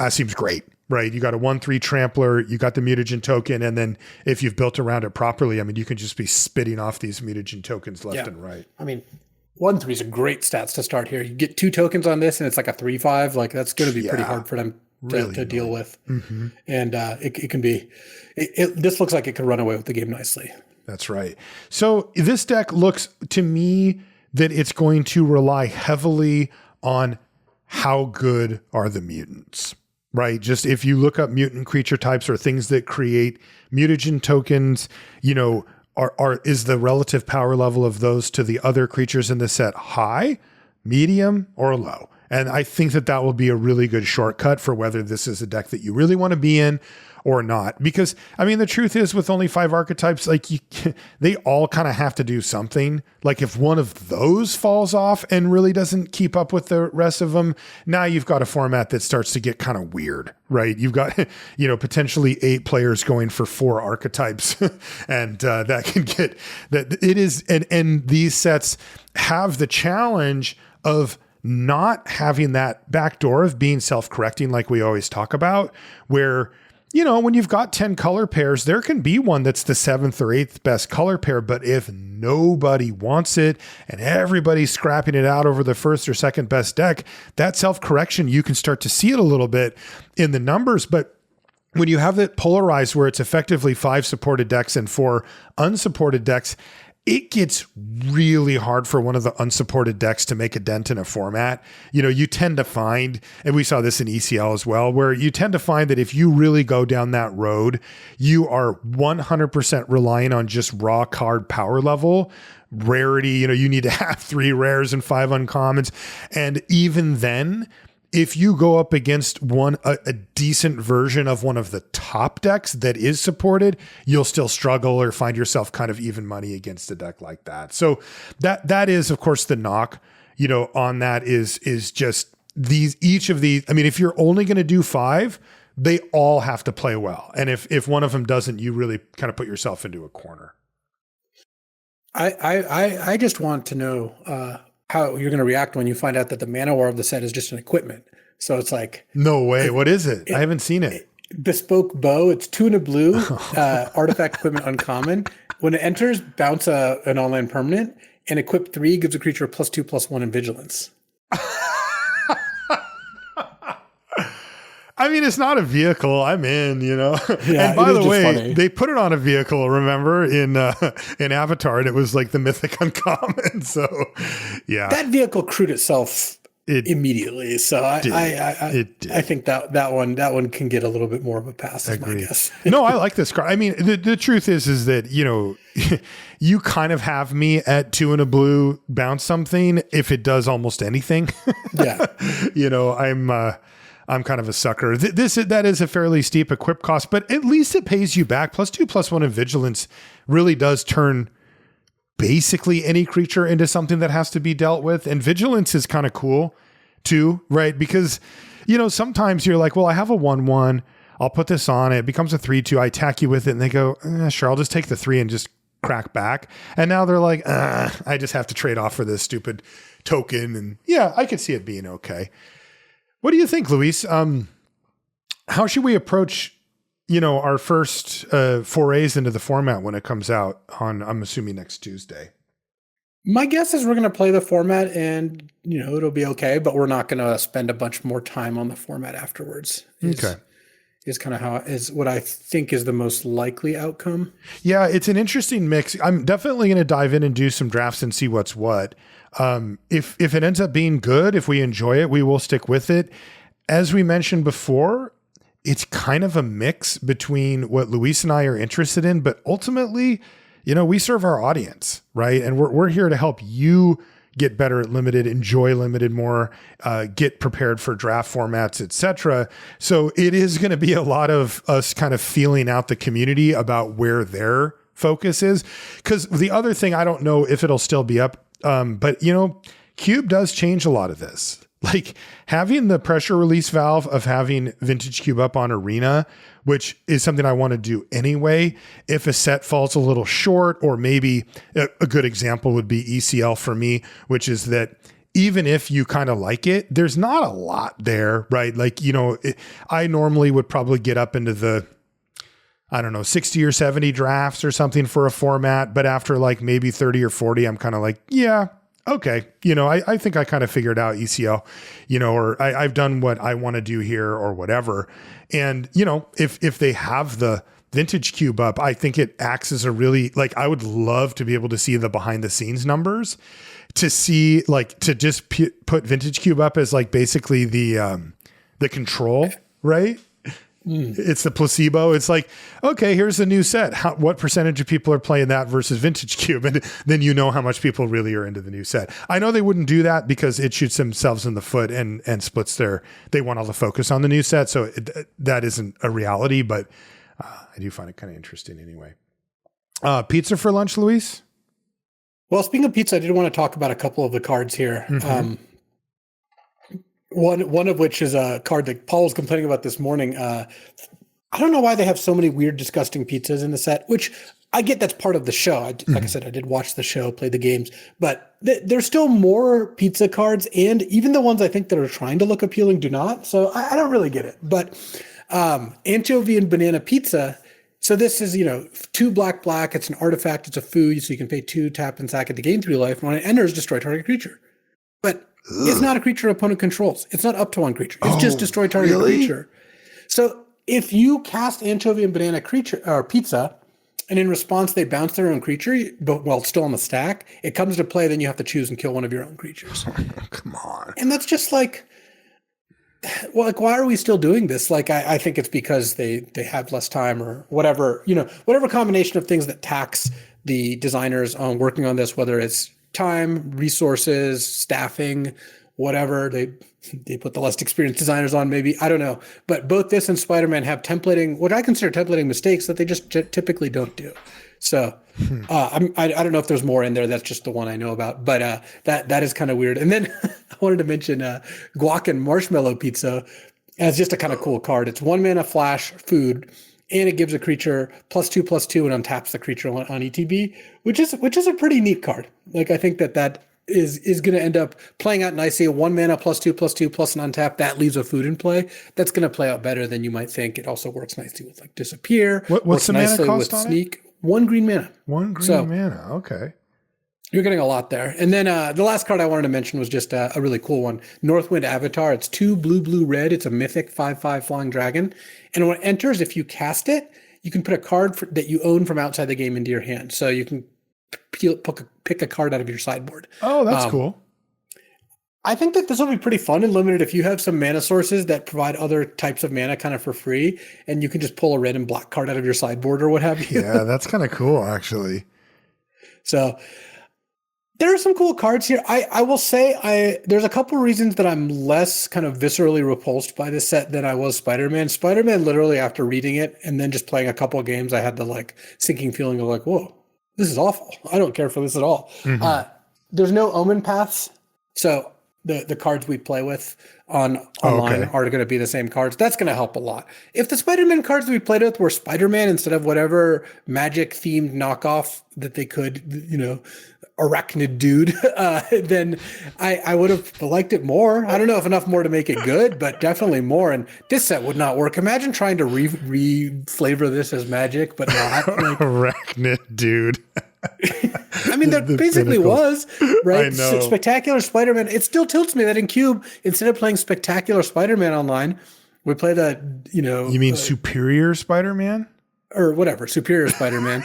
seems great, right? You got a 1/3 trampler, you got the mutagen token, and then if you've built around it properly, I mean, you can just be spitting off these mutagen tokens left and right. I mean, 1/3 is a great stats to start here. You get 2 tokens on this, and it's like a 3/5. Like, that's going to be pretty hard for them to deal with. Mm-hmm. And it can be, this looks like it could run away with the game nicely. That's right. So this deck looks to me that it's going to rely heavily on how good are the mutants, right? Just if you look up mutant creature types or things that create mutagen tokens, you know, is the relative power level of those to the other creatures in the set high, medium, or low? And I think that will be a really good shortcut for whether this is a deck that you really want to be in or not. Because, I mean, the truth is with only 5 archetypes, like they all kind of have to do something. Like if one of those falls off and really doesn't keep up with the rest of them, now you've got a format that starts to get kind of weird, right? You've got, you know, potentially 8 players going for 4 archetypes and that can get that it is. And these sets have the challenge of not having that backdoor of being self-correcting like we always talk about, where, you know, when you've got 10 color pairs, there can be one that's the 7th or 8th best color pair, but if nobody wants it and everybody's scrapping it out over the first or second best deck, that self-correction, you can start to see it a little bit in the numbers. But when you have it polarized where it's effectively 5 supported decks and 4 unsupported decks, it gets really hard for one of the unsupported decks to make a dent in a format. You know, you tend to find, and we saw this in ECL as well, where you tend to find that if you really go down that road, you are 100% relying on just raw card power level, rarity. You know, you need to have 3 rares and 5 uncommons. And even then, if you go up against a decent version of one of the top decks that is supported, you'll still struggle or find yourself kind of even money against a deck like that. So that is, of course, the knock, you know, on that is just each of these. I mean, if you're only going to do 5, they all have to play well. And if one of them doesn't, you really kind of put yourself into a corner. I just want to know, how you're going to react when you find out that the mana war of the set is just an equipment. So it's like, no way. What is it? I haven't seen it. Bespoke bow. It's 2 and a blue, artifact equipment uncommon. When it enters, bounce an online permanent, and equip 3 gives a creature a +2/+1 in vigilance. I mean, it's not a vehicle. I'm in, you know. Yeah, and by the way, funny. They put it on a vehicle, remember, in Avatar, and it was like the mythic uncommon. So, yeah. That vehicle crewed itself immediately. So I think that one can get a little bit more of a pass, is my guess. No, I like this card. I mean, the truth is that, you know, you kind of have me at 2 and a blue bounce something if it does almost anything. Yeah. You know, I'm kind of a sucker. That is a fairly steep equip cost, but at least it pays you back. +2/+1 in vigilance really does turn basically any creature into something that has to be dealt with. And vigilance is kind of cool too, right? Because, you know, sometimes you're like, well, I have a 1/1. I'll put this on. It becomes a 3/2. I attack you with it. And they go, sure, I'll just take the 3 and just crack back. And now they're like, I just have to trade off for this stupid token. And yeah, I could see it being okay. What do you think, Luis? How should we approach, you know, our first forays into the format when it comes out on, I'm assuming, next Tuesday? My guess is we're going to play the format and, you know, it'll be okay, but we're not going to spend a bunch more time on the format afterwards. Is kind of what I think is the most likely outcome. Yeah, it's an interesting mix. I'm definitely going to dive in and do some drafts and see what's what. If it ends up being good, if we enjoy it, we will stick with it. As we mentioned before, it's kind of a mix between what Luis and I are interested in, but ultimately, you know, we serve our audience, right? And we're here to help you get better at limited, enjoy limited more, get prepared for draft formats, etc. So it is going to be a lot of us kind of feeling out the community about where their focus is. Because the other thing, I don't know if it'll still be up, but, you know, Cube does change a lot of this. Like having the pressure release valve of having Vintage Cube up on Arena, which is something I want to do anyway. If a set falls a little short, or maybe a good example would be ECL for me, which is that even if you kind of like it, there's not a lot there, right? Like, you know, I normally would probably get up into the, I don't know, 60 or 70 drafts or something for a format. But after like maybe 30 or 40, I'm kind of like, yeah, okay, you know, I think I kind of figured out ECL, you know, or I've done what I want to do here or whatever. And, you know, if they have the vintage cube up, I think it acts as a really, like, I would love to be able to see the behind the scenes numbers, to see, like, to just put vintage cube up as like basically the control, right? It's the placebo. It's like, okay, here's the new set. What percentage of people are playing that versus vintage cube? And then you know how much people really are into the new set. I know they wouldn't do that because it shoots themselves in the foot and splits they want all the focus on the new set. So that isn't a reality, but I do find it kind of interesting anyway. Pizza for lunch, Luis? Well, speaking of pizza, I did want to talk about a couple of the cards here. Mm-hmm. One of which is a card that Paul was complaining about this morning. I don't know why they have so many weird, disgusting pizzas in the set, which I get that's part of the show. Like I said, I did watch the show, play the games, but there's still more pizza cards, and even the ones I think that are trying to look appealing do not. So I don't really get it. But anchovy and banana pizza. So this is, 2 black. It's an artifact. It's a food. So you can pay 2, tap, and sack it to gain 3 life. When it enters, destroy target creature. But it's not a creature opponent controls. It's not up to 1 creature. It's just destroy target creature. So if you cast anchovy and banana creature or pizza, and in response they bounce their own creature, but while it's still on the stack, it comes to play. Then you have to choose and kill one of your own creatures. Come on. And that's just like, well, like, why are we still doing this? Like, I think it's because they have less time or whatever, whatever combination of things that tax the designers on working on this, whether it's time, resources, staffing, whatever. They put the less experienced designers on, maybe. I don't know. But both this and Spider-Man have what I consider templating mistakes that they just typically don't do. So I don't know if there's more in there. That's just the one I know about. But that is kind of weird. And then I wanted to mention guac and marshmallow pizza as just a kind of cool card. It's 1 mana flash food, and it gives a creature +2/+2 and untaps the creature on ETB, which is a pretty neat card. Like, I think that is going to end up playing out nicely. 1 mana +2/+2 plus an untap that leaves a food in play. That's going to play out better than you might think. It also works nicely with like disappear. What's the mana cost with on sneak? It? 1 green mana. 1 green mana. Okay. You're getting a lot there. And then the last card I wanted to mention was just a really cool one. Northwind Avatar. It's 2 blue, red. It's a mythic 5/5 flying dragon. And when it enters, if you cast it, you can put a card that you own from outside the game into your hand. So you can pick a card out of your sideboard. Oh, that's cool. I think that this will be pretty fun and limited if you have some mana sources that provide other types of mana kind of for free, and you can just pull a red and black card out of your sideboard or what have you. Yeah, that's kind of cool, actually. So there are some cool cards here. I will say there's a couple of reasons that I'm less kind of viscerally repulsed by this set than I was Spider-Man. Spider-Man, literally after reading it and then just playing a couple of games, I had the like sinking feeling of like, whoa, this is awful. I don't care for this at all. Mm-hmm. There's no omen paths. So the cards we play with online are going to be the same cards. That's going to help a lot. If the Spider-Man cards we played with were Spider-Man instead of whatever magic themed knockoff that they could, arachnid dude, then I would have liked it more. I don't know if enough more to make it good, but definitely more. And this set would not work. Imagine trying to re-flavor this as magic, but not. Like, arachnid dude. I mean, that basically pinnacle. Was, right? I know. Spectacular Spider-Man. It still tilts me that in Cube, instead of playing Spectacular Spider-Man online, we play the, You mean Superior Spider-Man? Or whatever, Superior Spider-Man.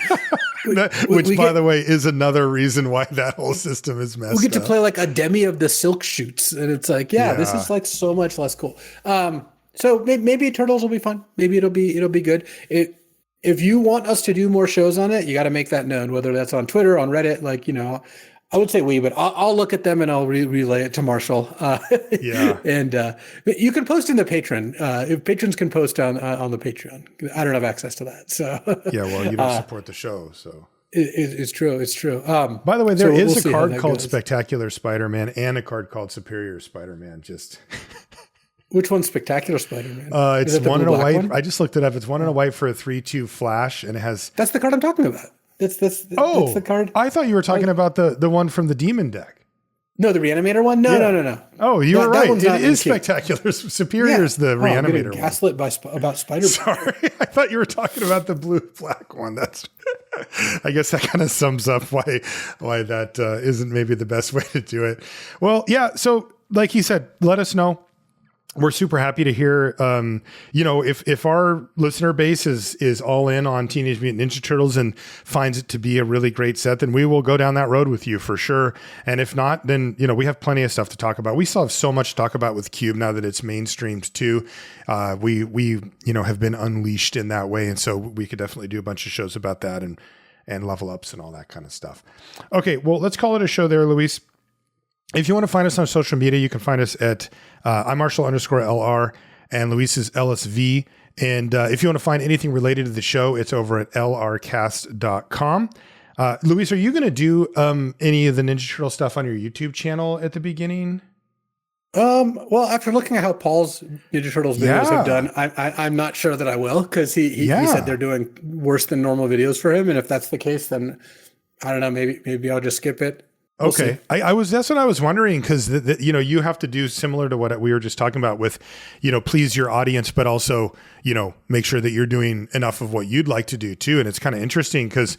Which, by the way, is another reason why that whole system is messed up. We get to play like a demi of the Silk Shoots, and it's like, this is like so much less cool. So maybe Turtles will be fun. Maybe it'll be good. If you want us to do more shows on it, you got to make that known, whether that's on Twitter, on Reddit, I would say but I'll look at them and I'll relay it to Marshall. Yeah. And you can post in the Patreon. If patrons can post on the Patreon. I don't have access to that. So yeah, well, you don't support the show, so. It's true. It's true. By the way, there is a card called Spectacular Spider-Man and a card called Superior Spider-Man. Just which one's Spectacular Spider-Man? It's 1 in a white. One? I just looked it up. It's 1 in a white for a 3/2 flash, and it has. That's the card I'm talking about. That's the card. I thought you were talking about the one from the Demon deck. No, the Reanimator one? No. Oh, you were right. It is Spectacular. Superior is the Reanimator I'm getting gaslit about Spider-Man. Sorry. I thought you were talking about the blue-black one. That's I guess that kind of sums up why that isn't maybe the best way to do it. Well, yeah. So like he said, let us know. We're super happy to hear, if our listener base is all in on Teenage Mutant Ninja Turtles and finds it to be a really great set, then we will go down that road with you for sure. And if not, then, we have plenty of stuff to talk about. We still have so much to talk about with Cube now that it's mainstreamed too. We have been unleashed in that way. And so we could definitely do a bunch of shows about that and level ups and all that kind of stuff. Okay. Well, let's call it a show there, Luis. If you want to find us on social media, you can find us at I'm Marshall_LR and Luis is LSV. And if you want to find anything related to the show, it's over at lrcast.com. Luis, are you going to do any of the Ninja Turtle stuff on your YouTube channel at the beginning? Well, after looking at how Paul's Ninja Turtles videos have done, I'm not sure that I will, because he said they're doing worse than normal videos for him. And if that's the case, then I don't know, maybe I'll just skip it. We'll okay. That's what I was wondering, because you have to do similar to what we were just talking about with, please your audience, but also, make sure that you're doing enough of what you'd like to do too. And it's kind of interesting because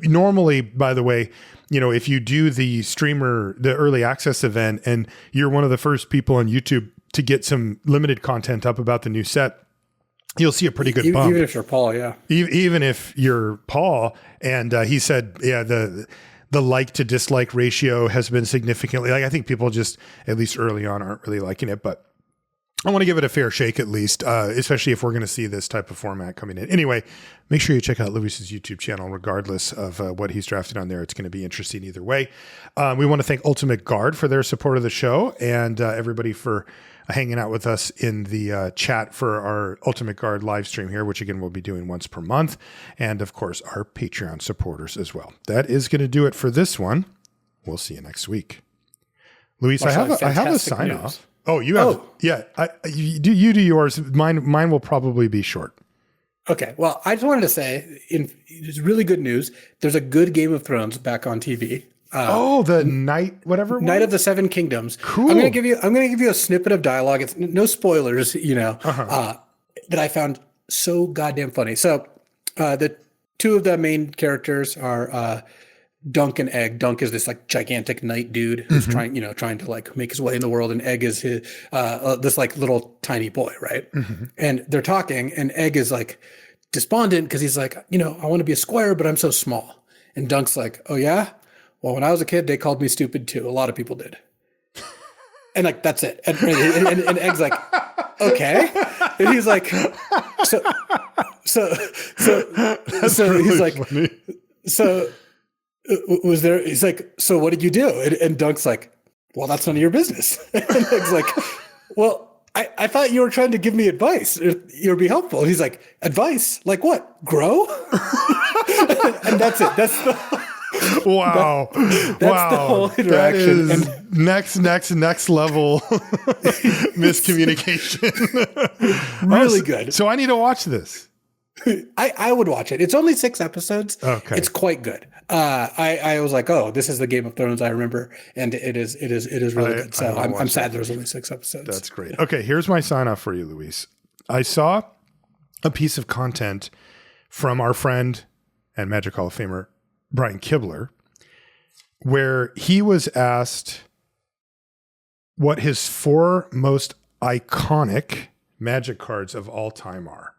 normally, by the way, if you do the early access event and you're one of the first people on YouTube to get some limited content up about the new set, you'll see a pretty good bump. Even if you're Paul, yeah. Even if you're Paul. And he said, the like to dislike ratio has been significantly, I think people just, at least early on, aren't really liking it, but I want to give it a fair shake at least, especially if we're going to see this type of format coming in. Anyway, make sure you check out Luis's YouTube channel, regardless of what he's drafted on there. It's going to be interesting either way. We want to thank Ultimate Guard for their support of the show, and everybody for hanging out with us in the chat for our Ultimate Guard live stream here, which again we'll be doing once per month. And of course, our Patreon supporters as well. That is going to do it for this one. We'll see you next week. Luis, I have a sign off. Oh, you have? Yeah. You do yours. Mine will probably be short. Okay. Well, I just wanted to say, it's really good news. There's a good Game of Thrones back on TV. The Night of the Seven Kingdoms. Cool. I'm gonna give you a snippet of dialogue. It's no spoilers, that I found so goddamn funny. So, the two of the main characters are Dunk and Egg. Dunk is this gigantic knight dude who's trying to make his way in the world, and Egg is his this little tiny boy, right? And they're talking, and Egg is despondent because he's I want to be a squire, but I'm so small. And Dunk's like, oh yeah. Well, when I was a kid, they called me stupid too. A lot of people did. And that's it. And Egg's like, okay. And he's like, so he's like, funny. So was there, he's like, so what did you do? And Dunk's like, well, that's none of your business. And Egg's like, well, I thought you were trying to give me advice. You'd be helpful. And he's like, advice? Like what? Grow? And that's it. That's the... Wow. That's the whole interaction. That is next level miscommunication. Really good. So I need to watch this. I would watch it. It's only 6 episodes. Okay. It's quite good. I was like, oh, this is the Game of Thrones I remember. And it is really good. So I'm sad there's only 6 episodes. That's great. Okay. Here's my sign off for you, Luis. I saw a piece of content from our friend and Magic Hall of Famer, Brian Kibler, where he was asked what his 4 most iconic Magic cards of all time are.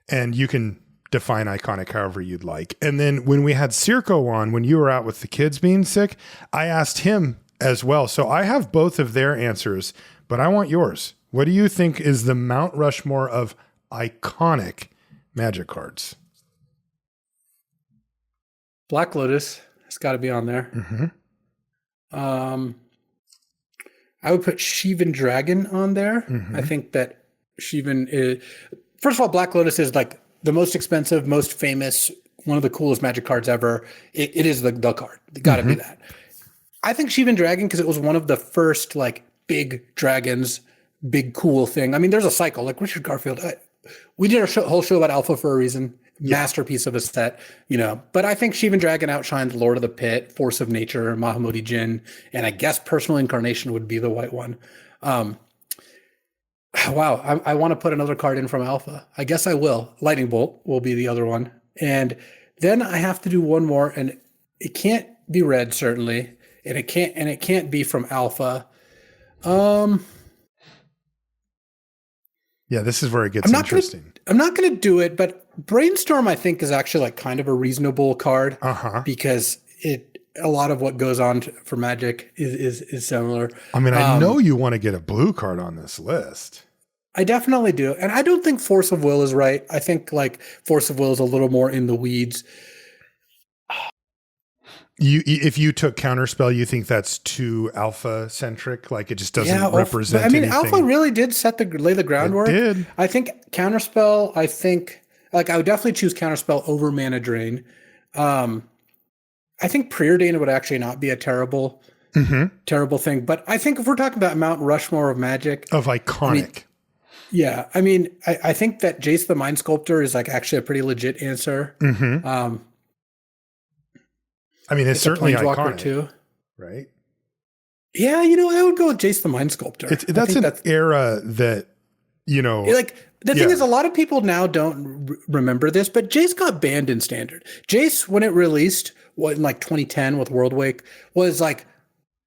And you can define iconic however you'd like. And then when we had Circo on, when you were out with the kids being sick, I asked him as well. So I have both of their answers, but I want yours. What do you think is the Mount Rushmore of iconic Magic cards? Black Lotus has got to be on there. I would put Shivan Dragon on there. I think that Shivan is, first of all, Black Lotus is the most expensive, most famous, one of the coolest Magic cards ever. It is the card. Got to be that. I think Shivan Dragon, because it was one of the first big dragons, big cool thing. I mean, there's a cycle. Richard Garfield. We did a whole show about Alpha for a reason. Masterpiece of a set, But I think Shivan Dragon outshines Lord of the Pit, Force of Nature, Mahamudi Jin, and I guess Personal Incarnation would be the white one. Wow, I want to put another card in from Alpha. I guess I will. Lightning Bolt will be the other one. And then I have to do one more, and it can't be red, certainly. And it can't be from Alpha. Yeah, this is where it gets interesting. I'm not going to do it, but Brainstorm, I think, is actually like kind of a reasonable card because a lot of what goes on for Magic is similar. I mean, I know you want to get a blue card on this list. I definitely do. And I don't think Force of Will is right. I think like Force of Will is a little more in the weeds. If you took Counterspell, you think that's too alpha centric? Like it just doesn't represent anything? Alpha really did lay the groundwork. It did. I think Counterspell, I would definitely choose Counterspell over Mana Drain. I think Preordain would actually not be a terrible thing. But I think if we're talking about Mount Rushmore of Magic. Of iconic. I think that Jace the Mind Sculptor is like actually a pretty legit answer. It's certainly iconic too, right? Yeah, I would go with Jace the Mind Sculptor. That's an era that, the thing is, a lot of people now don't remember this, but Jace got banned in Standard. Jace, when it released, in like 2010 with World Wake, was like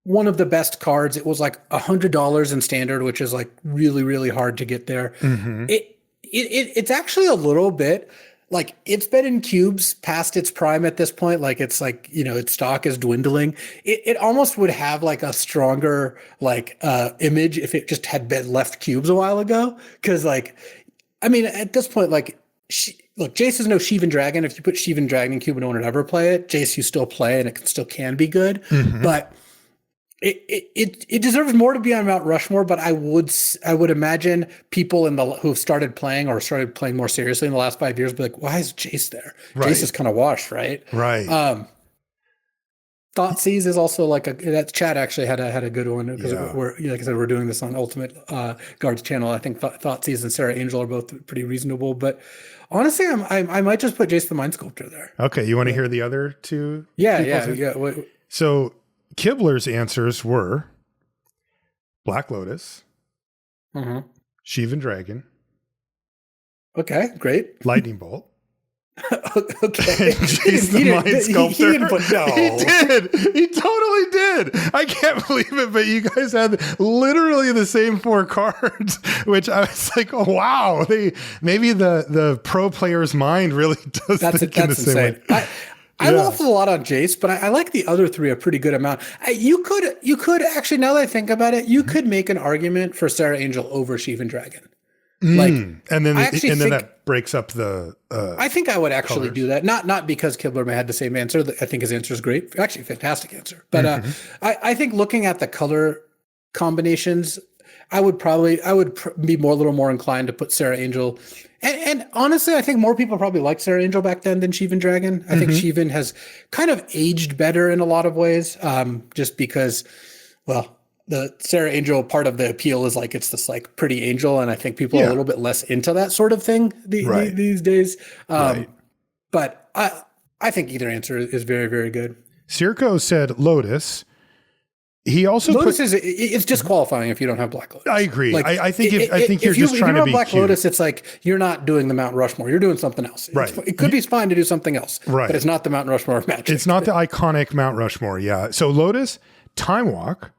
one of the best cards. It was like $100 in Standard, which is like really, really hard to get there. It's actually a little bit like it's been in cubes past its prime at this point. Like it's like, its stock is dwindling. It almost would have like a stronger image if it just had been left cubes a while ago. Cause at this point, Jace is no Sheevan Dragon. If you put Sheevan Dragon in cube and no one would ever play it, Jace you still play and it still can be good. But it deserves more to be on Mount Rushmore, but I would imagine people who've started playing more seriously in the last 5 years be like, why is Jace there? Right. Jace is kind of washed, right? Right. Thoughtseize is also that chat actually had a good one because we're, like I said, we're doing this on Ultimate Guards channel. I think Thoughtseize and Sarah Angel are both pretty reasonable, but honestly, I might just put Jace the Mind Sculptor there. Okay. You want to hear the other two? Yeah. So Kibler's answers were Black Lotus, Sheevan Dragon. Okay, great. Lightning Bolt. Okay. Jace the Mind Sculptor. He didn't put no. He did. He totally did. I can't believe it, but you guys had literally the same 4 cards, which I was like, oh, wow. Maybe the pro player's mind really does think in the same way. I waffle a lot on Jace, but I like the other 3 a pretty good amount. You could actually, now that I think about it, you could make an argument for Sarah Angel over Sheevan Dragon. And then that breaks up the. I think I would actually colors. do that, not because Kibler had the same answer. I think his answer is great, actually fantastic answer. But I think looking at the color combinations, I would be a little more inclined to put Sarah Angel. And honestly, I think more people probably liked Sarah Angel back then than Sheevan Dragon. I think Sheevan has kind of aged better in a lot of ways, just because, the Sarah Angel part of the appeal is it's this pretty angel, and I think people are a little bit less into that sort of thing these days. But I think either answer is very, very good. Circo said Lotus. He also it's disqualifying if you don't have Black Lotus. I agree. I think you're just trying to be Black cute. Lotus, it's like you're not doing the Mount Rushmore. You're doing something else. Right. It could be fine to do something else. Right. But it's not the Mount Rushmore of Magic. It's not the iconic Mount Rushmore. Yeah. So Lotus, Time Walk,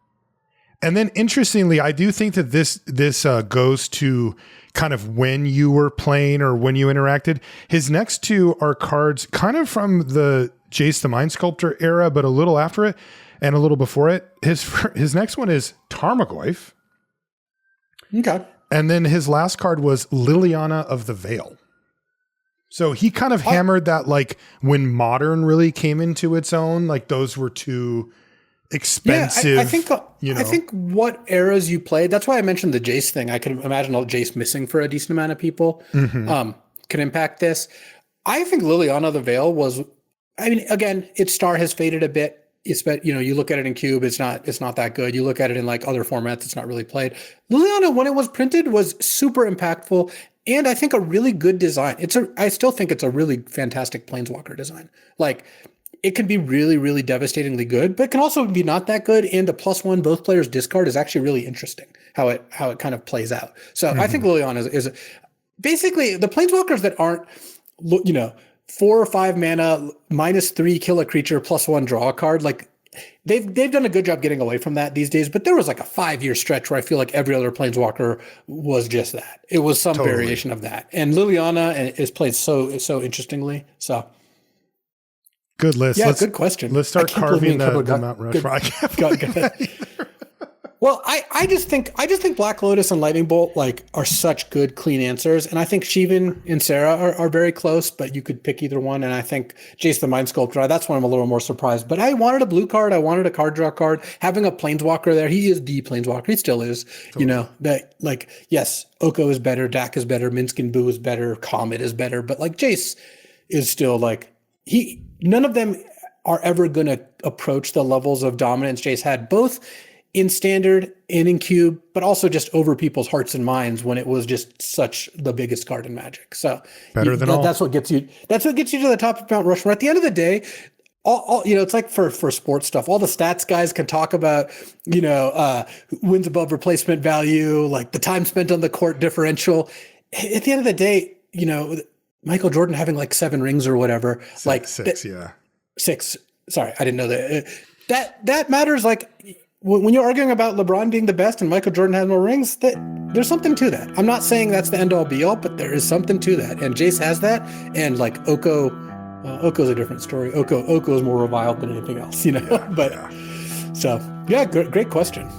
and then interestingly, I do think that this goes to kind of when you were playing or when you interacted. His next 2 are cards kind of from the Jace the Mind Sculptor era, but a little after it. And a little before it, his next one is Tarmogoyf. Okay. And then his last card was Liliana of the Veil. So he kind of hammered that when Modern really came into its own, those were too expensive. I think what eras you played, that's why I mentioned the Jace thing. I can imagine Jace missing for a decent amount of people can impact this. I think Liliana of the Veil was, again, its star has faded a bit. You look at it in cube, it's not that good. You look at it in other formats, it's not really played. Liliana, when it was printed, was super impactful, and I think a really good design. I still think it's a really fantastic Planeswalker design. It can be really, really devastatingly good, but it can also be not that good. And a +1 both players discard is actually really interesting how it kind of plays out. So I think Liliana is basically the Planeswalkers that aren't, 4 or 5 mana, -3, kill a creature, +1, draw a card. Like they've done a good job getting away from that these days. But there was like a 5-year stretch where I feel like every other Planeswalker was just that. It was some variation of that. And Liliana is played so interestingly. So good list. Yeah, good question. Let's start carving the Mount Rushmore. Well, I just think Black Lotus and Lightning Bolt like are such good, clean answers, and I think Shivan and Sarah are very close, but you could pick either one. And I think Jace the Mind Sculptor, that's one I'm a little more surprised. But I wanted a blue card, I wanted a card draw card. Having a Planeswalker there, he is the Planeswalker, he still is. Totally. You know that like yes, Oko is better, Dak is better, Minsc and Boo is better, Comet is better, but like Jace is still like none of them are ever going to approach the levels of dominance Jace had, both in standard and in cube, but also just over people's hearts and minds when it was just such the biggest card in Magic. So better than all. That's what gets you. That's what gets you to the top of Mount Rushmore. At the end of the day, all you know, it's like for sports stuff. All the stats guys can talk about, you know, wins above replacement value, like the time spent on the court differential. At the end of the day, you know, Michael Jordan having like 7 rings or whatever, six. Sorry, I didn't know that. That matters. Like when you're arguing about LeBron being the best and Michael Jordan has more rings, there's something to that. I'm not saying that's the end all be all, but there is something to that. And Jace has that. And like Oko's a different story. Oko is more reviled than anything else, you know. So yeah, great question.